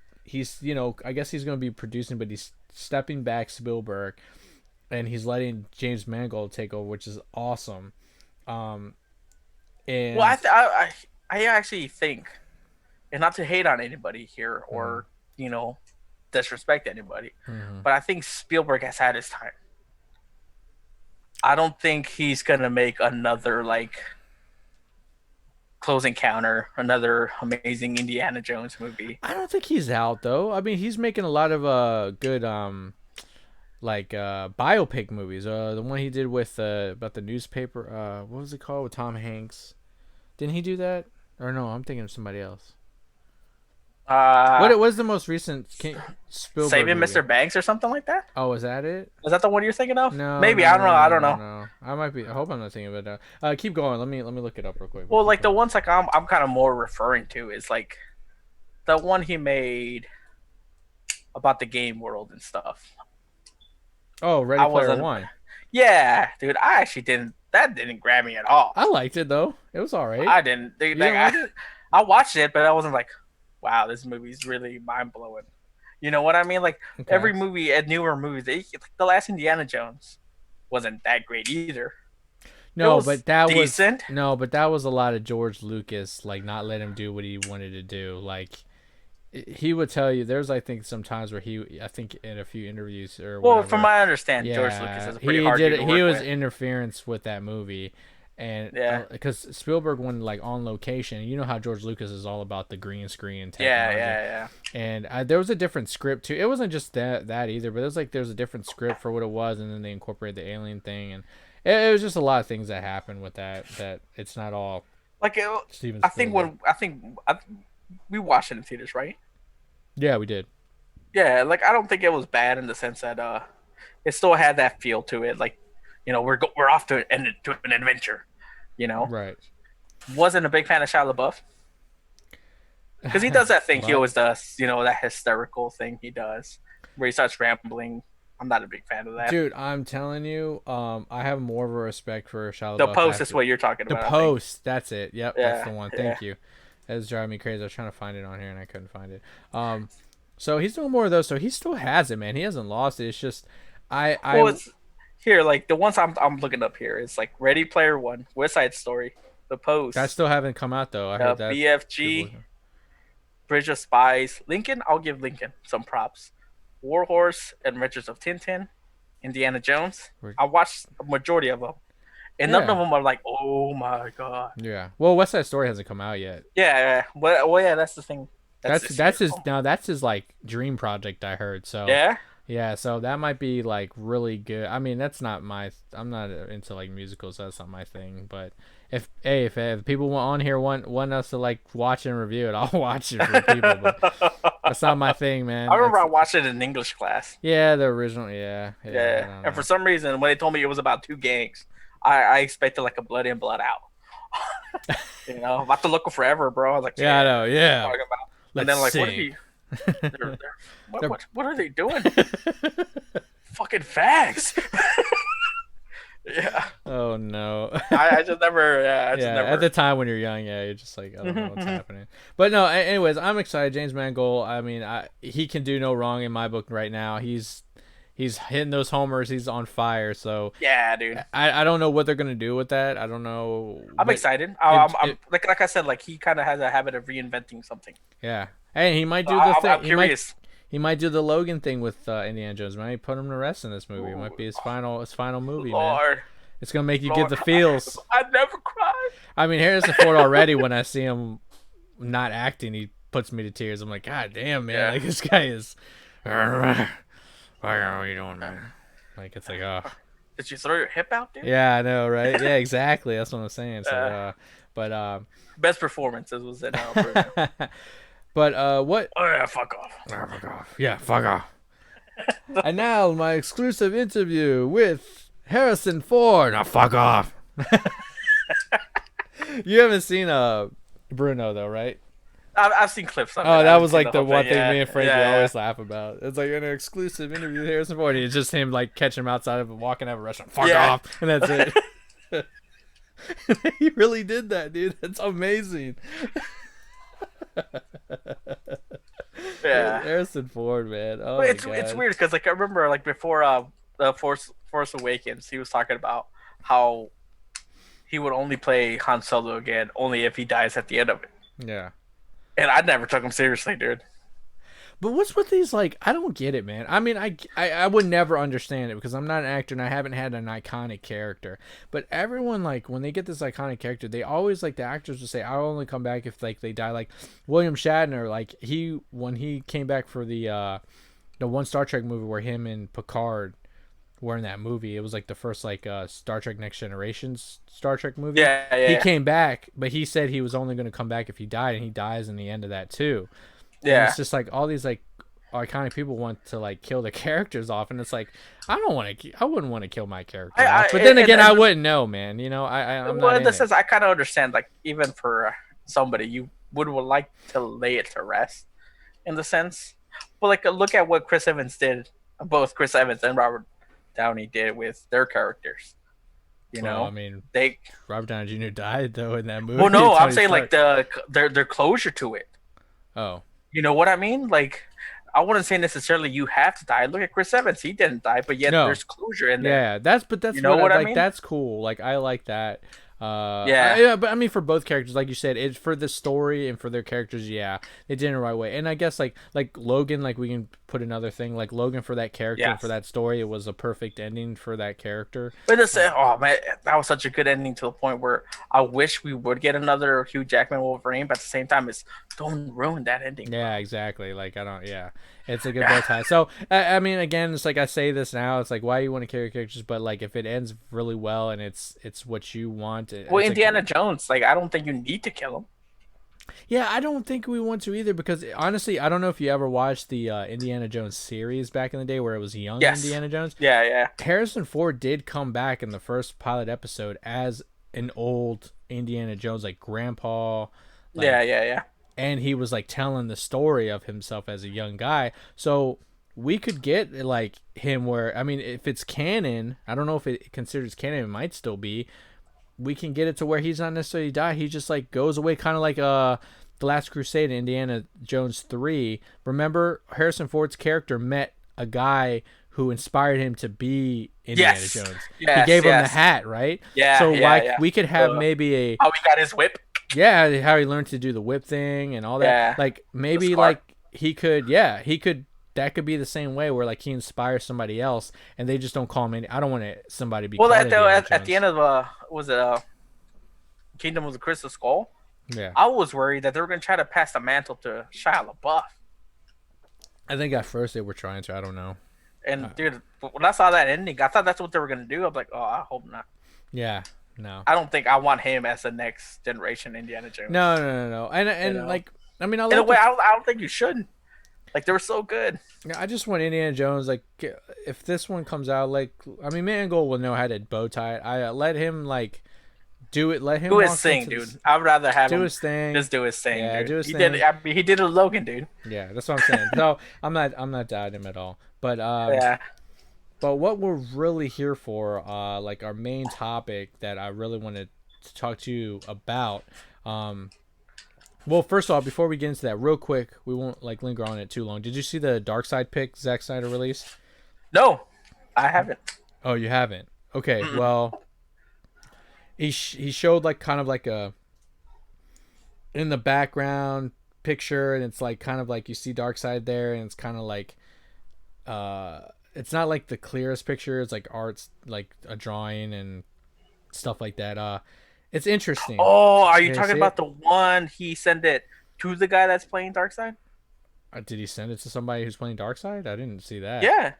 I guess he's gonna be producing, but he's stepping back Spielberg, and he's letting James Mangold take over, which is awesome. And Well, I actually think, and not to hate on anybody here or disrespect anybody, but I think Spielberg has had his time. I don't think he's gonna make another like Close Encounter, another amazing Indiana Jones movie. I don't think he's out though. I mean, he's making a lot of good biopic movies. The one he did with about the newspaper. What was it called with Tom Hanks? Didn't he do that? Or no, I'm thinking of somebody else. What was the most recent Spielberg Saving movie? Mr. Banks or something like that? Oh, is that it? Is that the one you're thinking of? No, maybe. no, I don't know. no, I don't know. no. I might be. I hope I'm not thinking of it. Keep going. Let me look it up real quick. Well, like the ones like I'm kind of more referring to is like the one he made about the game world and stuff. Oh, Ready Player One. Yeah, dude. I actually didn't. That didn't grab me at all. I liked it though. It was alright. I didn't. Dude, I watched it, but I wasn't like, wow, this movie's really mind blowing. You know what I mean? Like every movie, newer movies, like the last Indiana Jones wasn't that great either. No, but that decent. but that was a lot of George Lucas, like not let him do what he wanted to do. Like he would tell you, there's I think some times where I think in a few interviews or well, whatever, from my understanding, George Lucas is a pretty hard dude to work he was with. interference with that movie. And yeah, because Spielberg went like on location, you know how George Lucas is all about the green screen technology. Yeah. And there was a different script too. It wasn't just that either, but it was like there was a different script for what it was, and then they incorporated the alien thing, and it was just a lot of things that happened with that. That it's not all like Steven Spielberg. I think we watched it in theaters, right? Yeah, we did. Yeah, like I don't think it was bad in the sense that it still had that feel to it. Like, we're off to an adventure. Right. Wasn't a big fan of Shia LaBeouf because he does that thing he always does. That hysterical thing he does where he starts rambling I'm not a big fan of that. Dude, I'm telling you, I have more of a respect for Shia The LaBeouf Post is after what you're talking the about, I think. Post. That's it. Yep, that's Yeah, the one. yeah. Thank you. That was driving me crazy. I was trying to find it on here and I couldn't find it. So he's doing more of those. So he still has it, man. He hasn't lost it. It's just, I Well, it's here like the ones I'm looking up here. It's like Ready Player One, West Side Story, The that Post, still haven't come out though. I heard that people. BFG, Bridge of Spies, Lincoln. I'll give Lincoln some props. War Horse, Adventures of Tintin, Indiana Jones. I watched a majority of them, and none of Yeah, them are like, oh my god. yeah. Well, West Side Story hasn't come out yet. Yeah, yeah. Well, yeah, that's the thing. That's this year. That's his now. That's his like dream project. I heard. So Yeah. yeah, so that might be like really good. I mean, that's not my. I'm not into like musicals. So that's not my thing. But if people on here want us to like watch and review it, I'll watch it for people. But that's not my thing, man. I remember That's, I watched it in English class. yeah, the original. Yeah, yeah. I Yeah, don't and for know. some reason, when they told me it was about two gangs, I expected like a blood in, blood out. About to look forever, bro. I was like, Yeah, I know. what are you Yeah. talking about? And Let's then like, what are sing. you? They're- What are they doing? Fucking fags. Yeah, Oh no. I just never. Yeah, I just Yeah, never. at the time when you're young, yeah, you're just like, I don't know what's happening. But no, anyways, I'm excited. James Mangold, I mean, he can do no wrong in my book right now. He's hitting those homers. He's on fire. So Yeah, dude. I don't know what they're gonna do with that. I don't know. I'm but excited. it, Like I said, like he kind of has a habit of reinventing something. yeah. Hey, he might So do the I'm thing. curious. He might do the Logan thing with Indiana Jones. Might put him to rest in this movie. It might Ooh, be his final movie, man. Lord, It's gonna make you get Lord, the feels. I never cried. I mean, Harrison Ford already. When I see him not acting, he puts me to tears. I'm like, God damn, man! Yeah. Like this guy is. Why are you doing that? Like it's like, oh, Did you throw your hip out, dude? yeah, I know, right? Yeah, exactly. That's what I'm saying. So, but Best performances was in Bruno. but what? Oh yeah, fuck off. Oh, fuck off. Yeah, fuck off. And now my exclusive interview with Harrison Ford. Now, fuck off. You haven't seen Bruno though, right? I've seen clips of it. Oh, I that haven't was seen like the the whole one thing. thing Yeah, me and Frankie yeah. always laugh about. It's like an exclusive interview with Harrison Ford. It's just him like catching him outside of walking out of a restaurant. Fuck Yeah. off, and that's it. He really did that, dude. That's amazing. Yeah. Harrison Ford, man. Oh But my it's god. weird because like I remember like before the Force Awakens, he was talking about how he would only play Han Solo again only if he dies at the end of it. Yeah. And I never took him seriously, dude. But what's with these like? I don't get it, man. I mean, I would never understand it because I'm not an actor and I haven't had an iconic character. But everyone like when they get this iconic character, they always like the actors will say, "I'll only come back if like they die." Like William Shatner, like when he came back for the one Star Trek movie where him and Picard were in that movie. It was like the first like Star Trek Next Generation's Star Trek movie. Yeah, yeah. He Yeah. came back, but he said he was only going to come back if he died, and he dies in the end of that too. And Yeah. it's just like all these like iconic people want to like kill the characters off, and it's like I wouldn't want to kill my character off. But then again, I wouldn't know, man. You know, I'm well, not in in the it. sense, I kind of understand. Like, even for somebody, you would like to lay it to rest, in the sense. But like, look at what Chris Evans did. Both Chris Evans and Robert Downey did with their characters. You know, Well, I mean, they. Robert Downey Jr. died though in that movie. Well, no, I'm Tony saying like Stark. their closure to it. Oh, You know what I mean? Like, I wouldn't say necessarily you have to die. Look at Chris Evans; he didn't die, but yet No. there's closure in there. yeah, that's You know what I like. mean? That's cool. Like I like that. Yeah. yeah, but I mean for both characters, like you said, it's for the story and for their characters. Yeah, they did it the right way. And I guess like Logan, like we can put another thing like Logan for that character and Yes. for that story. It was a perfect ending for that character. But it's oh man, that was such a good ending to the point where I wish we would get another Hugh Jackman Wolverine, but at the same time, it's don't ruin that ending. Yeah, exactly. Like I don't. Yeah, it's a good bow tie. So I mean, again, it's like I say this now. It's like why you want to carry characters, but like if it ends really well and it's what you want. Well, it's Indiana Jones, like I don't think you need to kill him. Yeah, I don't think we want to either because honestly, I don't know if you ever watched the Indiana Jones series back in the day where it was young Yes. Indiana Jones. Yeah, yeah, Harrison Ford did come back in the first pilot episode as an old Indiana Jones, like grandpa. yeah, yeah, yeah. And he was like telling the story of himself as a young guy. So we could get like him where, I mean, if it's canon, I don't know if it considers canon, it might still be. We can get it to where he's not necessarily die. He just like goes away, kind of like the Last Crusade, Indiana Jones 3. Remember, Harrison Ford's character met a guy who inspired him to be Indiana Jones. Yes, he gave him the hat, right? Yeah. So yeah, like yeah. we could have maybe a how he got his whip. yeah, how he learned to do the whip thing and all that. Yeah. Like maybe like he could that could be the same way where like he inspires somebody else and they just don't call him I don't want somebody to be well called at the end of was it Kingdom of the Crystal Skull? Yeah. I was worried that they were going to try to pass the mantle to Shia LaBeouf. I think at first they were trying to. I don't know. And dude, when I saw that ending, I thought that's what they were going to do. I was like, oh, I hope not. Yeah. No. I don't think I want him as the next generation Indiana Jones. No. And like, I mean, in a way, I don't think you should. Like, they were so good. I just want Indiana Jones. Like, if this one comes out, like, I mean, Mangold will know how to bow tie it. I let him like do it. Let him do his thing, dude. I'd rather have him his thing. Just do his thing. Yeah, dude. do his he thing. Did. I mean, he did it with Logan, dude. Yeah, that's what I'm saying. No, I'm not doubting him at all. But yeah. But what we're really here for, like our main topic that I really wanted to talk to you about. Well, first of all, before we get into that, real quick, we won't like linger on it too long. Did you see the Darkseid pick Zack Snyder released? No, I haven't. Oh, you haven't? Okay, well, he showed like kind of like a in the background picture, and it's like kind of like you see Darkseid there, and it's kind of like it's not like the clearest picture. It's like art's like a drawing and stuff like that. It's interesting. Oh, are you talking about the one he sent it to the guy that's playing Darkseid? Did he send it to somebody who's playing Darkseid? I didn't see that. Yeah.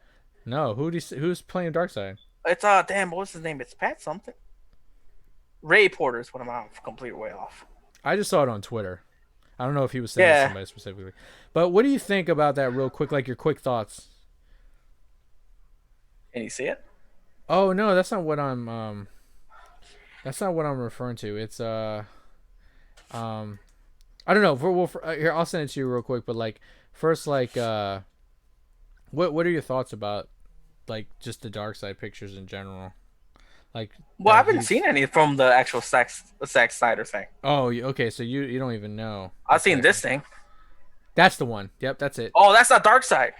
No, who's playing Darkseid? It's damn, what's his name? It's Pat something. Ray Porter is what I'm completely way off. I just saw it on Twitter. I don't know if he was sending it to somebody specifically. But what do you think about that real quick? Like your quick thoughts. Can you see it? Oh no, that's not what I'm referring to. It's I don't know. Here, I'll send it to you real quick. But like first, like what are your thoughts about like just the Darkseid pictures in general? Like, well, I haven't seen any from the actual Zack Snyder thing. Oh, okay. So you don't even know. I've seen this thing. That's the one. Yep, that's it. Oh, that's not Darkseid.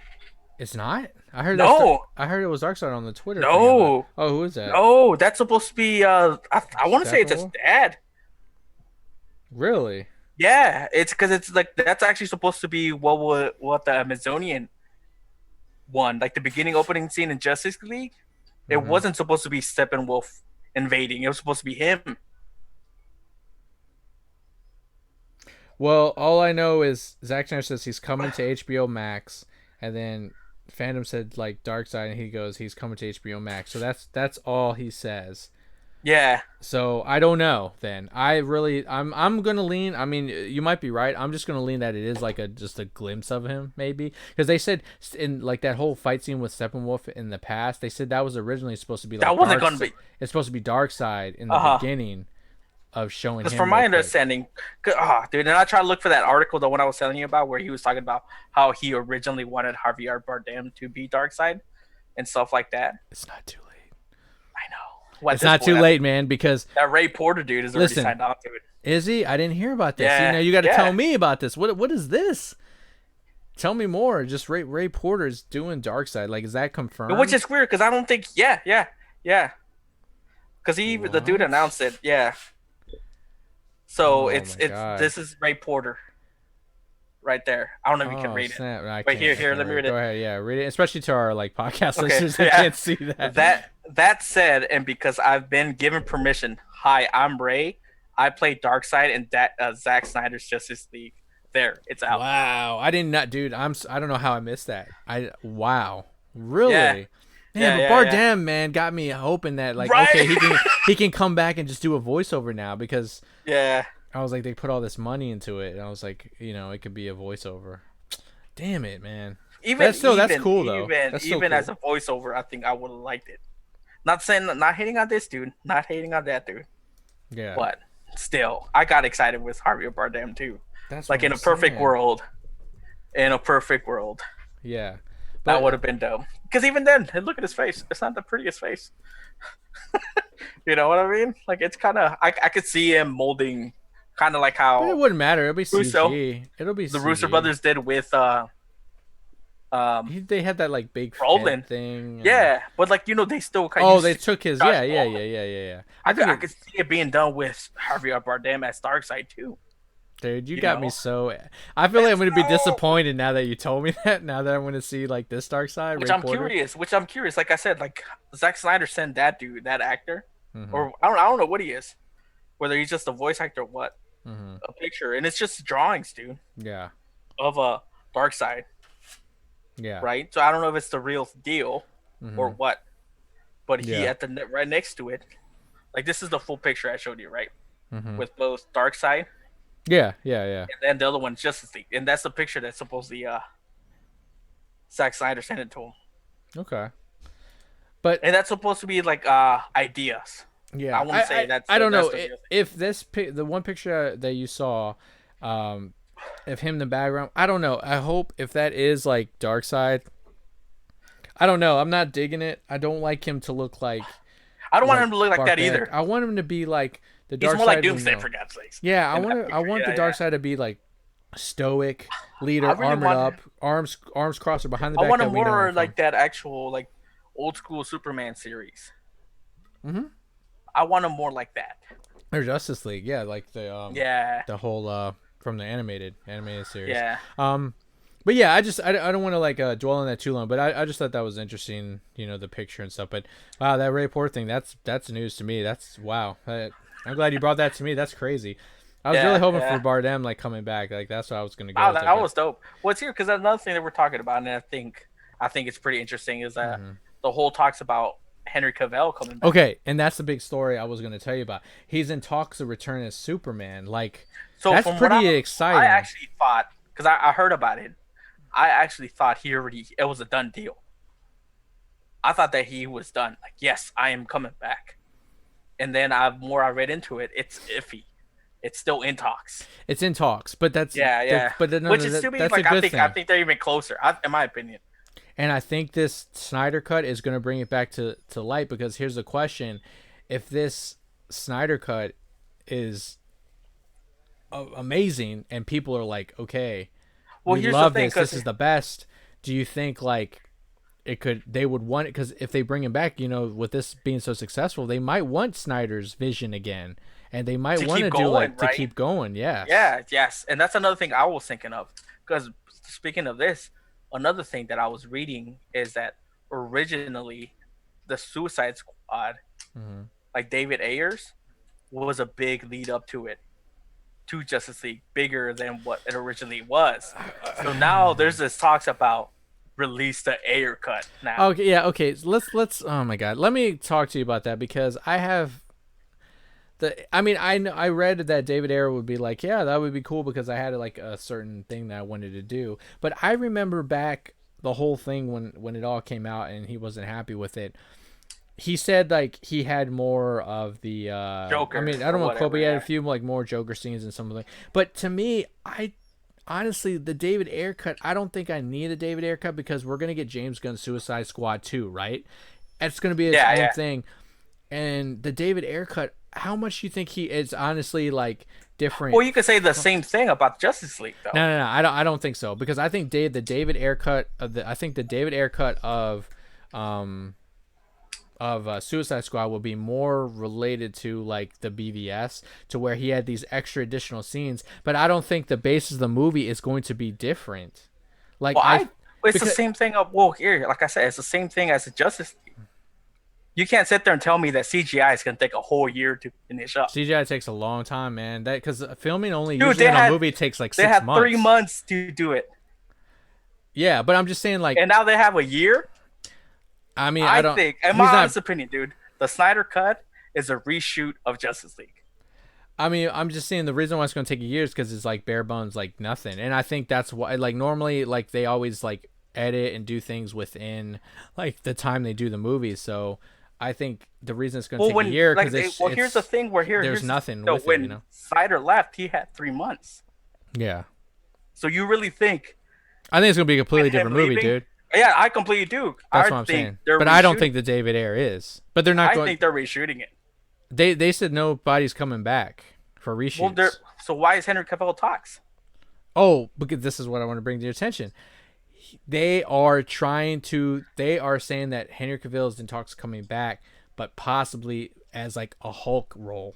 It's not. I heard. No. I heard it was Darkseid on the Twitter. No. Oh, who is that? No, that's supposed to be. I want to say it's his dad. Really? Yeah, it's because it's like that's actually supposed to be what the Amazonian one, like the beginning opening scene in Justice League. It wasn't supposed to be Steppenwolf invading. It was supposed to be him. Well, all I know is Zack Snyder says he's coming to HBO Max, and then Fandom said like Darkseid, and he goes he's coming to HBO Max. So that's all he says. Yeah. So I don't know. Then I'm gonna lean. I mean, you might be right. I'm just gonna lean that it is like just a glimpse of him, maybe, because they said in like that whole fight scene with Steppenwolf in the past, they said that was originally supposed to be like that wasn't gonna be. It's supposed to be Darkseid in the beginning of showing. Because from my understanding, dude, and I tried to look for that article, the one I was telling you about, where he was talking about how he originally wanted Javier Bardem to be Darkseid and stuff like that. It's not too late. I know. It's not too late, man, because that Ray Porter dude is already signed on to it. Is he? I didn't hear about this. Yeah, See, now you got to tell me about this. What is this? Tell me more. Just Ray Porter's doing Darkseid. Like, is that confirmed? Which is weird because I don't think. Yeah. Because the dude announced it. Yeah. So this is Ray Porter. Right there. I don't know if you can read it. Wait, here, let me read it. Go ahead, yeah, read it. Especially to our like podcast listeners that can't see that. That said, and because I've been given permission. Hi, I'm Ray. I play Darkseid in Zack Snyder's Justice League. There, it's out. Wow, I did not, dude. I don't know how I missed that. Wow, really? Yeah. Man, but Bardem, man, got me hoping that like okay, he can come back and just do a voiceover now because I was like, they put all this money into it, and I was like, it could be a voiceover. Damn it, man. That's cool though. Even as a voiceover, I think I would have liked it. Not hating on this dude, not hating on that dude. Yeah. But still, I got excited with Javier Bardem too. That's like in a perfect world. In a perfect world. Yeah. That would But have been dope. Because even then, and look at his face. It's not the prettiest face. You know what I mean? Like it's kind of I could see him molding, kind of like it how wouldn't matter. It'll be Russo, CG. It'll be the Russo CG. brothers did with They had that like big head Roland. thing, and Yeah, but like they still kind of oh, they use took his. Josh Yeah, yeah, yeah, Brolin. yeah, yeah, yeah. I I could think I it. could see it being done with Javier Bardem as Darkseid too. Dude, you You got me know, so. I feel like I'm let's gonna be go. disappointed now that you told me that. Now that I'm gonna see like this Dark Side, Which Ray I'm Porter. curious. Which I'm curious. Like I said, like Zack Snyder sent that dude, that actor, Mm-hmm. or I don't know what he is, whether he's just a voice actor or what. Mm-hmm. A picture, and it's just drawings, dude, Yeah. of a Dark Side, Yeah. right? So I don't know if it's the real deal or Mm-hmm. what, but he Yeah. at the right next to it, like this is the full picture I showed you, right? Mm-hmm. With both Dark Side Yeah. Yeah. Yeah. and then the other one's Justice League, and that's the picture that's supposedly Zack Snyder sent it to him, Okay. But and that's supposed to be like ideas. I yeah, wouldn't say I don't that's know the real thing. if the one picture that you saw, um, of him in the background. I don't know. I hope if that is like Dark Side. I don't know. I'm not digging it. I don't like him to look I don't want like him to look like that barbaric. either. I want him to be like the He's Dark more like Side we Doomsday know. for God's sakes. Yeah, In that I picture, want the yeah, Dark yeah. Side to be like stoic I leader, really armored want. up, arms crossed or behind the I back want that him we know him more from. like that actual like old school Superman series. Mm-hmm. I want him more like that. Or Justice League, yeah, like Yeah, the whole from the animated series. yeah, Um, but yeah, I don't want to like dwell on that too long. But I just thought that was interesting, the picture and stuff. But wow, that Ray Port thing, that's news to me. That's wow. I'm glad you brought that to me. That's crazy. I was really yeah, hoping for yeah. Bardem like coming back. Like that's what I was gonna go Wow, with it. that But was dope. What's here? Because another thing that we're talking about, and I think it's pretty interesting, is that mhm. the whole talks about Henry Cavill coming back. Okay, and that's the big story I was gonna tell you about. He's in talks to return as Superman. Like So that's from what pretty I exciting. actually thought, because I heard about it, I actually thought it was a done deal. I thought that he was done. Like, yes, I am coming back. And then I read into it, it's iffy. It's still in talks. It's in talks, but Yeah, yeah. but no, Which no, is to me that's a like I good think I thing. think they're even closer, in my opinion. And I think this Snyder cut is going to bring it back to light because here's the question: if this Snyder cut is amazing and people are like, okay, Well, we here's the love thing, this, because this is the best. Do you think like they would want it? Because if they bring him back, with this being so successful, they might want Snyder's vision again, and they might to want keep to do going, like to right? keep going. Yes. Yeah, yes. And that's another thing I was thinking of. Because speaking of this, another thing that I was reading is that originally the Suicide Squad, Hmm. like David Ayers, was a big lead up to it, to Justice League, bigger than what it originally was. So now there's this talks about release the Ayer cut now. Okay, yeah, okay. So let's. Oh my God, let me talk to you about that because I have I mean, I read that David Ayer would be like, yeah, that would be cool because I had like a certain thing that I wanted to do. But I remember back the whole thing when it all came out and he wasn't happy with it. He said like he had more of the I Joker mean, I or don't want to quote, whatever. but he had a Yeah. few like more Joker scenes and something. But to me, I honestly the David Ayer cut, I don't think I need a David Ayer cut because we're gonna get James Gunn's Suicide Squad 2, right? It's gonna be its Yeah, own yeah. thing. And the David Ayer cut, how much do you think he is honestly like different? Well, you could say the same thing about Justice League, though. No, I don't think so because I think the David Ayer cut of I think the David Ayer cut um Suicide Squad will be more related to like the BVS to where he had these extra additional scenes, but I don't think the basis of the movie is going to be different. Like Well, I it's the because same thing. Well, here, like I said, it's the same thing as the Justice League. You can't sit there and tell me that CGI is going to take a whole year to finish up. CGI takes a long time, man. That because filming only Dude, usually in a movie takes like they 6 had months. 3 months to do it, Yeah, but I'm just saying like and now they have a year. I mean I I don't. think, in He's my not. honest opinion, dude, the Snyder Cut is a reshoot of Justice League. I mean, I'm just saying the reason why it's going to take years because it's like bare bones, like nothing. And I think that's why, like, normally, like, they always like edit and do things within like the time they do the movies. So I think the reason it's going to Well, take a when year like, because here's the thing. there's nothing so with it, when Snyder left, he had 3 months. Yeah, So you really think I think it's going to be a completely with him different movie, leaving, dude. Yeah, I completely do. That's I what I'm think saying. they're But I don't reshooting. think the David Ayer is. But they're not I going. think they're reshooting it. They said nobody's coming back for Well, they're reshoots. so why is Henry Cavill talks? Oh, because this is what I want to bring to your attention. They are trying to. They are saying that Henry Cavill is in talks coming back, but possibly as like a Hulk role.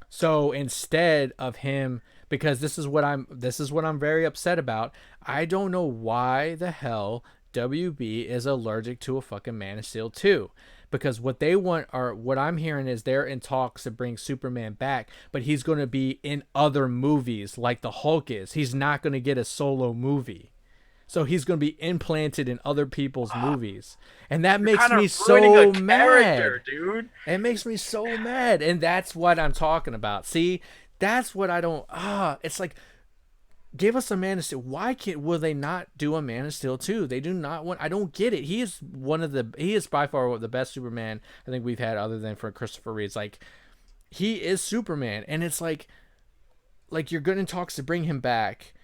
So instead of him, because this is what I'm very upset about. I don't know why the hell WB is allergic to a fucking Man of Steel 2. Because what they want are what I'm hearing is they're in talks to bring Superman back, but he's going to be in other movies like the Hulk is. He's not going to get a solo movie. So he's going to be implanted in other people's movies. And that You're makes kind me of ruining a so character, mad. dude. It makes me so mad. And that's what I'm talking about. See, that's what I don't. It's like, give us a Man of Steel. Why can't, will they not do a Man of Steel 2? They do not want. I don't get it. He is by far the best Superman I think we've had other than for Christopher Reeves. Like, he is Superman. And it's like you're good in talks to bring him back.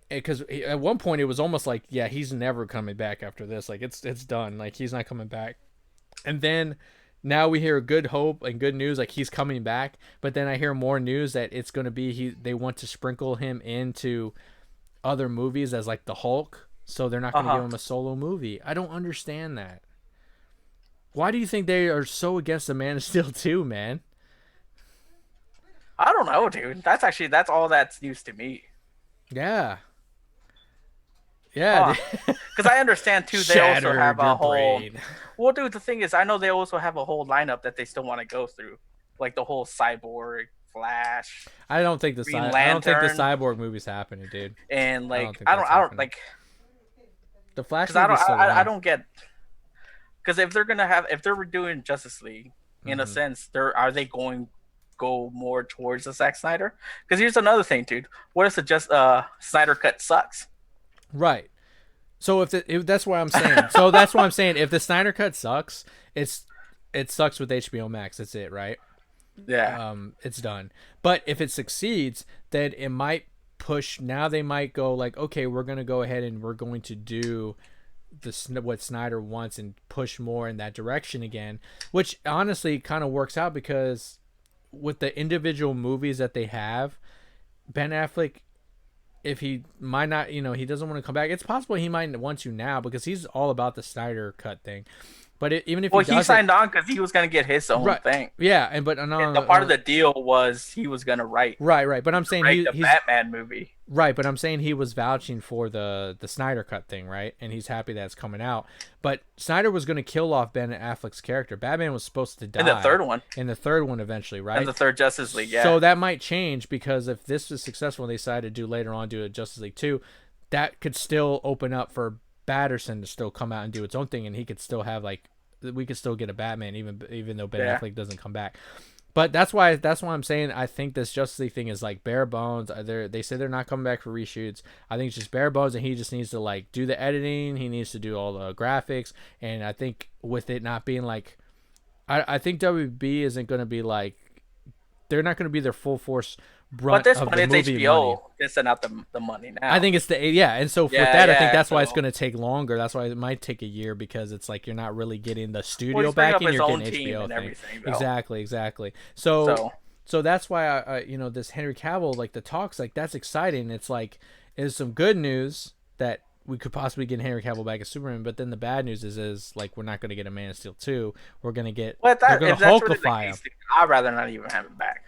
Because at one point it was almost like, yeah, he's never coming back after this. Like, it's done. Like, he's not coming back. And then now we hear good hope and good news, like he's coming back. But then I hear more news that it's going to be they want to sprinkle him into other movies as like the Hulk, so they're not Uh going to give huh. him a solo movie. I don't understand that. Why do you think they are so against the Man of Steel 2, man? I don't know, dude. That's all that's news to me. Yeah, yeah. Huh? Because I understand too. They also have Shattered a your whole. brain. Well, dude, the thing is, I know they also have a whole lineup that they still want to go through, like the whole Cyborg, Flash, Green I don't think the Lantern, Cyborg movie's happening, dude. and I don't like think that's I don't happening. like The Flash because I don't movie's still I on. don't get because if they're doing Justice League in a Mm-hmm. sense, are they going go more towards the Zack Snyder? Because here's another thing, dude. What if the just Snyder cut sucks? Right. So if that's what I'm saying. So that's what I'm saying. If the Snyder cut sucks, it sucks with HBO Max. That's it, right? Yeah. It's done. But if it succeeds, then it might push. Now they might go like, okay, we're gonna go ahead and we're going to do what Snyder wants and push more in that direction again, which honestly kind of works out because with the individual movies that they have, Ben Affleck, if he might not, he doesn't want to come back. It's possible he might want to now because he's all about the Snyder cut thing. But even if he Well, he does it, signed on because he was gonna get his own right? thing. Yeah, and but no, And the part of the deal was he was gonna right. But I'm saying the he's Batman movie. right. But I'm saying he was vouching for the Snyder cut thing, right? And he's happy that it's coming out. But Snyder was going to kill off Ben Affleck's character. Batman was supposed to And the die third one. in the third one eventually, And right? the third Justice League, yeah. So that might change because if this is successful and they decide to do a Justice League 2, that could still open up for Batterson to still come out and do its own thing, and he could still have like we could still get a Batman even though Ben Yeah. Affleck doesn't come back. But that's why I'm saying I think this Justice League thing is like bare bones. They say they're not coming back for reshoots. I think it's just bare bones, and he just needs to like do the editing. He needs to do all the graphics, and I think with it not being like, I think WB isn't going to be like, they're not going to be their full force But at brunt this of point, the it's movie money. HBO. It's sent out the money now. I think it's and so with Yeah, that, I think yeah, that's why it's so- going to take longer. That's why it might take a year because it's like you're not really getting the Well, studio he's bringing up backing, his you're own getting team HBO and thing. everything, though. Exactly. So So so that's why this Henry Cavill, like the talks, like that's exciting. It's like is some good news that we could possibly get Henry Cavill back as Superman, but then the bad news is like we're not going to get a Man of Steel 2. We're going to get but they're that going if to that's really the Hulkify him. case, I'd rather not even have him back.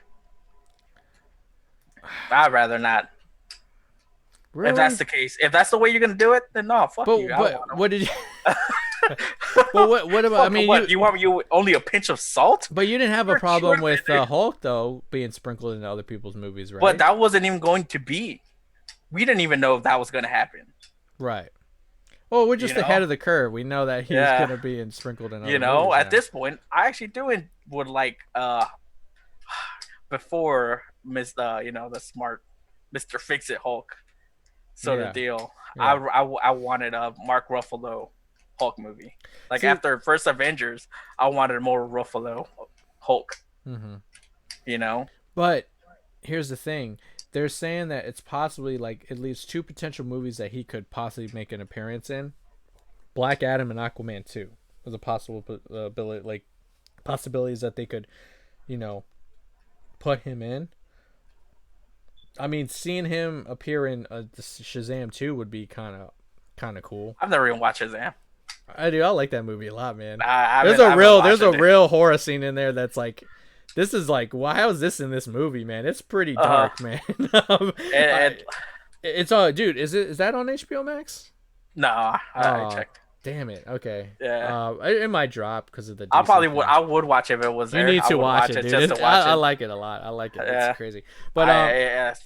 I'd rather not. Really? If that's the case, if that's the way you're gonna do it, then no, fuck you. I want him. what did you Well, what about I mean what, you want you only a pinch of salt? but you didn't have a You're problem tripping, with dude. Hulk though being sprinkled into other people's movies, right? But that wasn't even going to be. We didn't even know if that was gonna happen. Right. Well, we're just You know? ahead of the curve. We know that he's Yeah. gonna be sprinkled in other You know, movies at now. this point, I actually would like before the smart Mr. Fix It Hulk sort Yeah. of deal. Yeah. I wanted a Mark Ruffalo Hulk movie. Like See- after first Avengers, I wanted more Ruffalo Hulk. Mhm. You know, But here's the thing: they're saying that it's possibly like at least two potential movies that he could possibly make an appearance in. Black Adam and Aquaman 2 was a possible ability, like possibilities that they could, you know, put him in. I mean, seeing him appear in Shazam 2 would be kind of cool. I've never even watched Shazam. I do. I like that movie a lot, man. I There's haven't, a I haven't real watched there's a it. real horror scene in there that's like, this is like, why? How is this in this movie, man? It's pretty dark, man. And It's all, dude. Is that on HBO Max? no, I checked. Damn it. Okay. Yeah. It might drop because of the. I DC probably thing. would. I would watch if it was You there. need I to would watch it, dude. just to watch I it. like it a lot. I like it. Yeah. It's crazy. But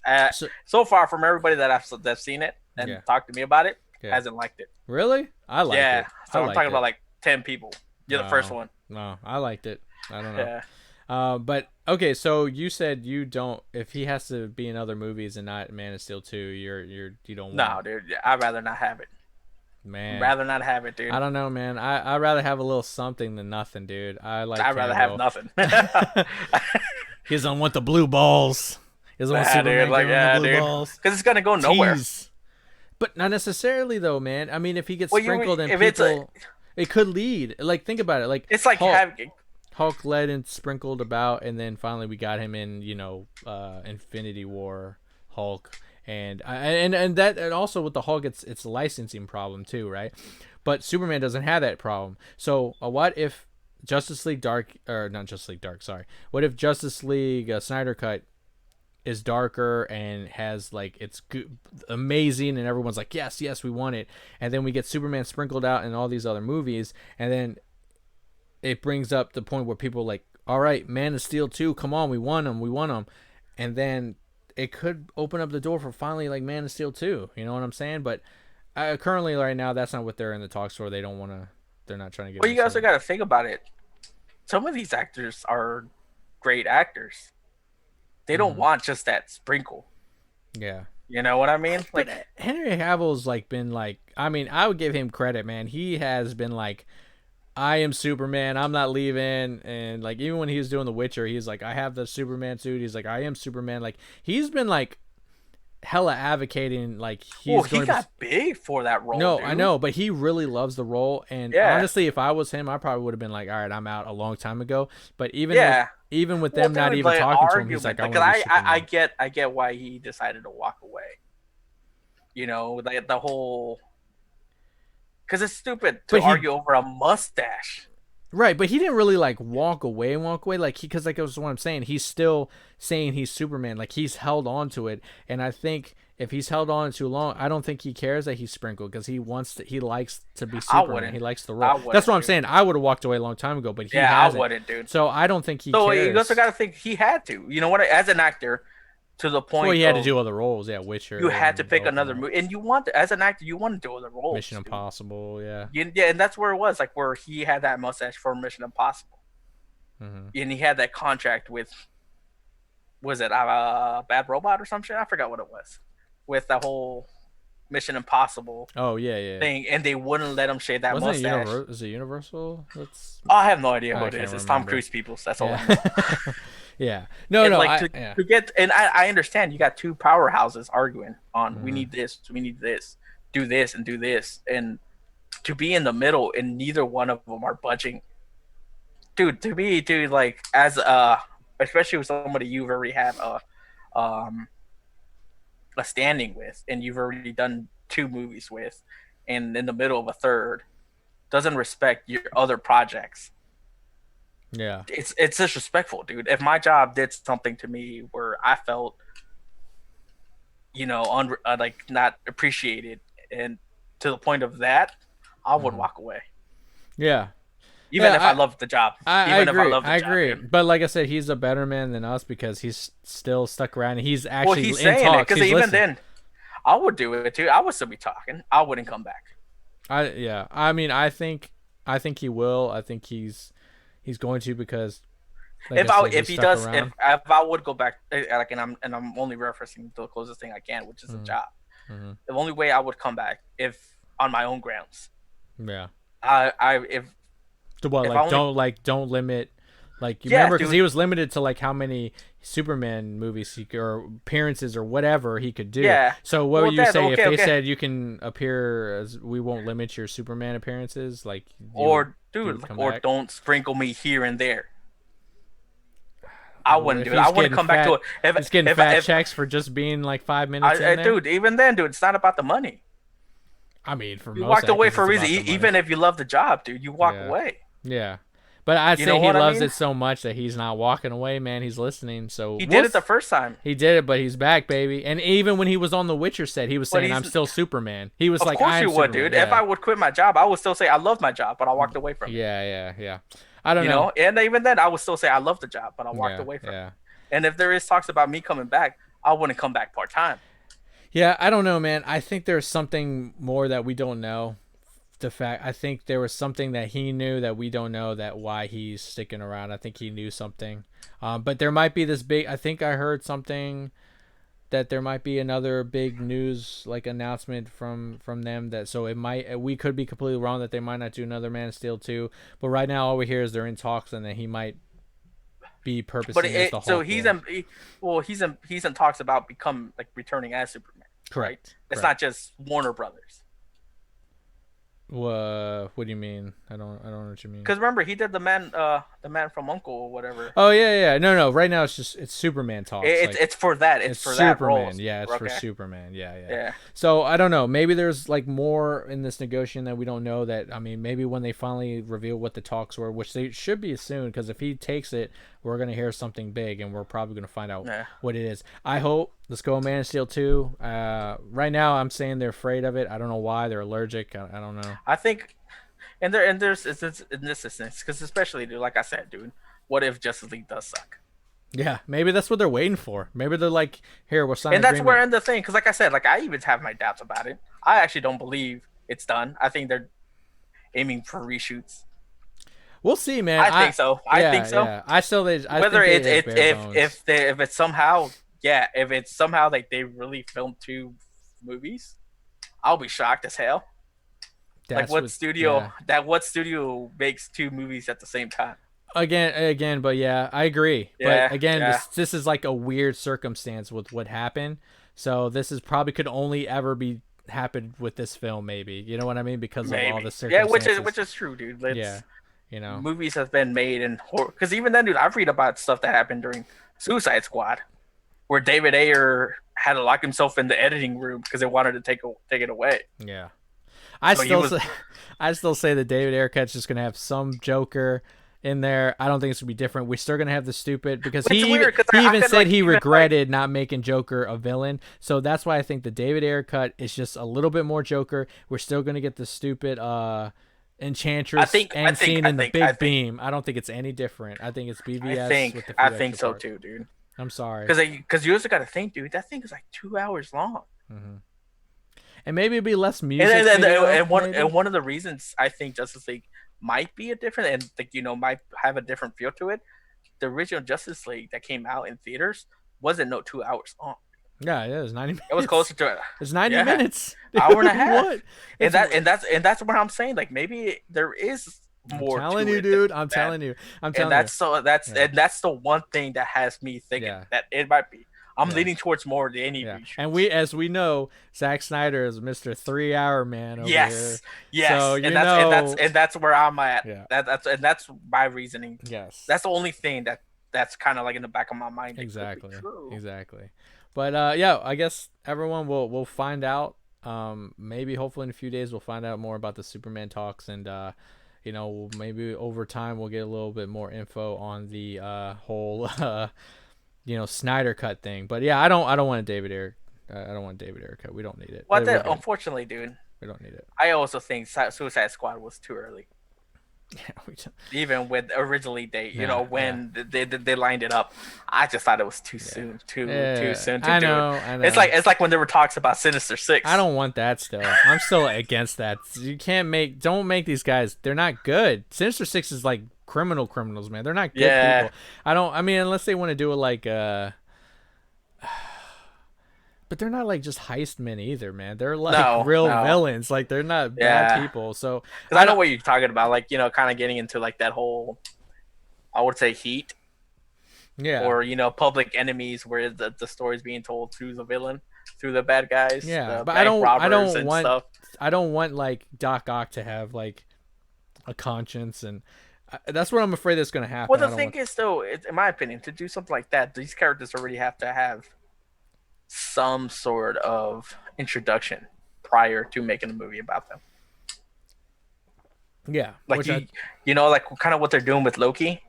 so far from everybody that's seen it and talked to me about it, hasn't liked it. Really? I like it. Yeah. So I'm talking it. about like 10 people. You're the first one. No, I liked it. I don't know. Yeah. But okay, so you said you don't. If he has to be in other movies and not Man of Steel 2, you don't. No, dude. I'd rather not have it. Man, rather not have it, dude. I don't know, man. I'd rather have a little something than nothing, dude. I'd rather have nothing. He doesn't want the blue balls. He doesn't want Superman giving him the blue balls. Because it's gonna go nowhere. Jeez. But not necessarily, though, man. I mean, if he gets Well, sprinkled and if people, it could lead. Like, think about it. Like, it's like Hulk led and sprinkled about, and then finally we got him in, Infinity War Hulk. And that, and also with the Hulk, it's a licensing problem too, right? But Superman doesn't have that problem. So what if Justice League not Justice League Dark, sorry. What if Justice League Snyder Cut is darker and has like it's amazing, and everyone's like, yes, we want it, and then we get Superman sprinkled out in all these other movies, and then it brings up the point where people are like, all right, Man of Steel 2, come on, we want them, and then it could open up the door for finally like Man of Steel 2. You know what I'm saying? But currently, right now, that's not what they're in the talks for. They don't want to. They're not trying to get. Well, you also got to think about it. Some of these actors are great actors. They don't want just that sprinkle. Yeah. You know what I mean? Like Henry Cavill's like been like. I mean, I would give him credit, man. He has been like, I am Superman. I'm not leaving. And like, even when he was doing The Witcher, he's like, I have the Superman suit. He's like, I am Superman. Like, he's been like hella advocating. Like, he got big for that role. No, dude. I know, but he really loves the role. And honestly, if I was him, I probably would have been like, all right, I'm out a long time ago. But even with them not even talking to him, he's like, I get why he decided to walk away. You know, like the whole. Because it's stupid to argue over a mustache. Right, but he didn't really like walk away. Like because like that's what I'm saying. He's still saying he's Superman. Like he's held on to it, and I think if he's held on too long, I don't think he cares that he's sprinkled because he likes to be Superman. He likes the role. That's what I'm saying. I would have walked away a long time ago, but he hasn't. I wouldn't, dude. So I don't think he cares. So you also got to think he had to. You know what? As an actor. To the point. Well, he had to do other roles, yeah. Witcher. You had to pick another movie, and as an actor, you want to do other roles. Mission Impossible, yeah. And that's where it was, like where he had that mustache for Mission Impossible, and he had that contract with, was it Bad Robot or some shit? I forgot what it was, with the whole Mission Impossible. Oh yeah. Thing, and they wouldn't let him shave that mustache. Is it Universal? I have no idea who it is. It's Tom Cruise people. That's all. I know. Yeah. No. To get, and I understand you got two powerhouses arguing on we need this, do this, and do this, and to be in the middle, and neither one of them are budging. Dude, to me, like as especially with somebody you've already have a standing with, and you've already done 2 movies with, and in the middle of a third, doesn't respect your other projects. Yeah, it's disrespectful, dude. If my job did something to me where I felt, like not appreciated, and to the point of that, I would walk away. Yeah, even if I loved the job. I agree. But like I said, he's a better man than us because he's still stuck around. And he's actually he's saying in talks. It because even then, I would do it too. I would still be talking. I wouldn't come back. I mean, I think he will. I think he's going to because if I would go back, like, and I'm only referencing the closest thing I can, which is a job. The only way I would come back if on my own grounds. Yeah. Don't limit Like you Yeah, remember, because dude. he was limited to like how many Superman movies or appearances or whatever he could do. Yeah. So what would Well, you then say if okay, they okay. said you can appear as we won't limit your Superman appearances? Like Or you dude, would come or back. don't sprinkle me here and there. I What wouldn't if do it. I he's wouldn't getting come back to fat? it. If He's getting if fat if checks for just being like 5 minutes in there. dude, even then, dude, it's not about the money. I mean, for You most walked away actors, for a it's reason. about the money. Even if you love the job, dude, you walk Yeah, away. yeah. But I'd You say know he what I loves mean? it so much that he's not walking away, man. He's listening. So He did it the first time, he did it, but he's back, baby. And even when he was on The Witcher set, he was but saying, "I'm he's. still Superman." He was Of like, course "I am you would, Superman." dude. If I Yeah, would quit my job, I would still say I love my job, but I walked away from it. yeah, yeah, yeah. I don't You know. know, and even then, I would still say I love the job, but I walked Yeah, away from it. yeah. And if there is talks about me coming back, I wouldn't come back part time. Yeah, I don't know, man. I think there's something more that we don't know. I think there was something that he knew that we don't know, that why he's sticking around. I think he knew something. But there might be this big. I think I heard something that there might be another big news like announcement from them, that so it might, we could be completely wrong, that they might not do another Man of Steel 2. But right now all we hear is they're in talks and that he might be But purposing as the so Hulk role. he's in talks about become like returning as Superman, right? Correct. It's Correct. not just Warner Brothers. What do you mean? I don't know what you mean. Because remember, he did the man from Uncle or whatever. Oh yeah. No. Right now it's Superman talks. It's Like it's for that. It's it's for that role. Superman. Yeah, it's for Okay. Superman. Yeah. Yeah. So I don't know. Maybe there's like more in this negotiation that we don't know. That, I mean, maybe when they finally reveal what the talks were, which they should be soon, because if he takes it, we're gonna hear something big, and we're probably gonna find out Yeah. what it is. I hope. Let's go Man of Steel 2. Right now I'm saying they're afraid of it. I don't know why. They're allergic. I don't know. I think, there's it's in this instance, because especially, dude, like I said, dude, what if Justice League does suck? Yeah, maybe that's what they're waiting for. Maybe they're like, here, we'll sign an And that's where agreement. in the thing, because like I said, like I even have my doubts about it. I actually don't believe it's done. I think they're aiming for reshoots. We'll see, man. I think so. I think Yeah, so. yeah. I Whether think they it's hit it, bare bones. if it's somehow, yeah, if it's somehow like they really filmed two movies, I'll be shocked as hell. Like That's what. Yeah. what studio makes two movies at the same time? Again, but yeah, I agree. Yeah, But again, yeah, this is like a weird circumstance with what happened. So this is probably could only ever be happened with this film, maybe. You know what I mean? Because of all the maybe. Yeah, circumstances. which is true, dude. Yeah. It's You know. movies have been made in horror. Because even then, dude, I've read about stuff that happened during Suicide Squad, where David Ayer had to lock himself in the editing room because they wanted to take it away. Yeah. I So he still was, say, I still say that David Arquette's just gonna have some Joker in there. I don't think it's gonna be different. We're still gonna have the stupid, because it's weird because he I even could, said like, he even, like, regretted not making Joker a villain. So that's why I think the David Ayer cut is just a little bit more Joker. We're still gonna get the stupid Enchantress end scene in the big beam. I don't think it's any different. I think it's BVS with the few I extra think so parts. too, dude. I'm sorry. Because you also got to think, dude. That thing is like 2 hours long. Hmm. And maybe it'd be less And music and, and, video, and one maybe? and one of the reasons I think Justice League might be a different, and like might have a different feel to it. The original Justice League that came out in theaters wasn't no 2 hours long. Yeah, it is 90 minutes. It was closer to It's 90 yeah, minutes. hour and a half. What? And that's where I'm saying, like, maybe there is I'm more telling to you, it dude. than I'm that. telling you. I'm And telling that's you. so that's Yeah. and that's the one thing that has me thinking Yeah. that it might be. I'm Yeah. leaning towards more than any Yeah. reshoots. And as we know, Zack Snyder is Mr. 3 hour man over Yes, here. yes, So, and that's where I'm at. Yeah. That's my reasoning. Yes. That's the only thing that's kind of like in the back of my mind. Exactly. True. Exactly. But yeah, I guess everyone will find out. Maybe hopefully in a few days we'll find out more about the Superman talks, and maybe over time we'll get a little bit more info on the whole Snyder cut thing. But yeah, I don't want a David Ayer. I don't want David Ayer cut. We don't need it. Well, We're good. unfortunately, dude, We don't need it. I also think Suicide Squad was too early. Yeah, we don't. Even with originally Yeah, when they lined it up, I just thought it was too soon, too soon to I do know, it. I know. It's like when there were talks about Sinister Six. I don't want that still. I'm still against that. You don't make these guys. They're not good. Sinister Six is like criminals, man. They're not good people. I mean, unless they want to do it like but they're not like just heist men either, man. They're like real villains. Like they're not bad people. So because I know what you're talking about, like kind of getting into like that whole I would say Heat, Yeah. or Public Enemies, where the story's being told through the villain, through the bad guys, Yeah, the but bank I robbers don't and want stuff. I don't want like Doc Ock to have like a conscience, and that's what I'm afraid that's gonna Well, happen. the I don't thing want. is, though, in my opinion, to do something like that, these characters already have to have some sort of introduction prior to making a movie about them. Yeah, Like like kind of what they're doing with Loki.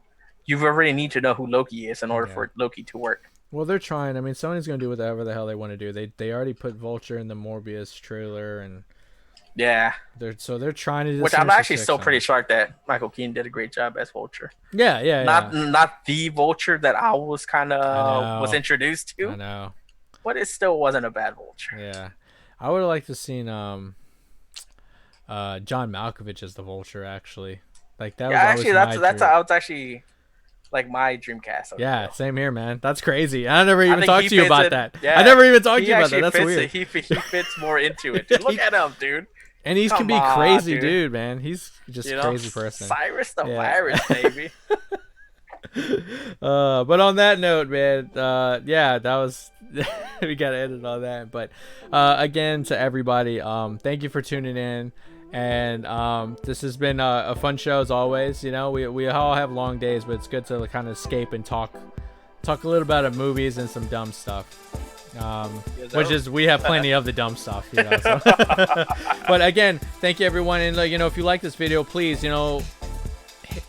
You already need to know who Loki is in order for Loki to work. Well, they're trying. I mean, Sony's gonna do whatever the hell they want to do. They already put Vulture in the Morbius trailer, and yeah, they're trying to. Which I'm actually still pretty shocked that Michael Keaton did a great job as Vulture. Yeah. Not the Vulture that I was kind of was introduced to. I know, but it still wasn't a bad Vulture. Yeah, I would have liked to seen John Malkovich as the Vulture, actually. Like that. Yeah, actually, that's actually like my dream cast. Yeah, same here, man. That's crazy. I never even talked to you about that. Yeah, I never even talked to you about that. That's weird. He fits more into it. Dude, look at him, dude. And he can be crazy, dude, man. He's just a crazy person. Cyrus the Virus, baby. But on that note, man, that was we gotta end it on that. But again, to everybody, thank you for tuning in. And this has been a fun show as always. We all have long days, but it's good to kind of escape and talk a little about movies and some dumb stuff. Which is, we have plenty of the dumb stuff. So. But again, thank you everyone. And if you like this video, please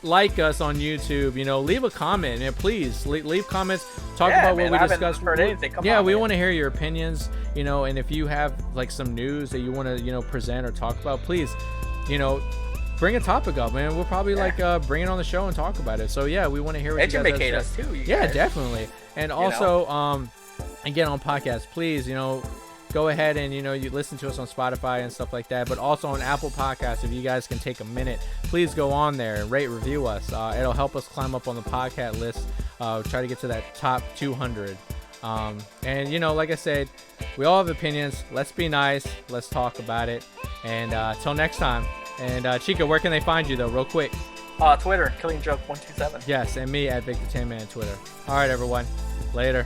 like us on YouTube. Leave a comment, and please leave comments. Talk about what we discussed. We want to hear your opinions. And if you have like some news that you want to present or talk about, please bring a topic up, man. We'll probably bring it on the show and talk about it. So we want to hear what you guys educate us too. Definitely. And also again, on podcasts, please go ahead and you listen to us on Spotify and stuff like that, but also on Apple Podcasts. If you guys can take a minute, please go on there and review us. It'll help us climb up on the podcast list, try to get to that top 200. And like I said, we all have opinions. Let's be nice, let's talk about it, and till next time. And Chica, where can they find you though, real quick? Twitter, KillingJoke127. Yes, and me at Victor Tan Man Twitter. All right, everyone, later.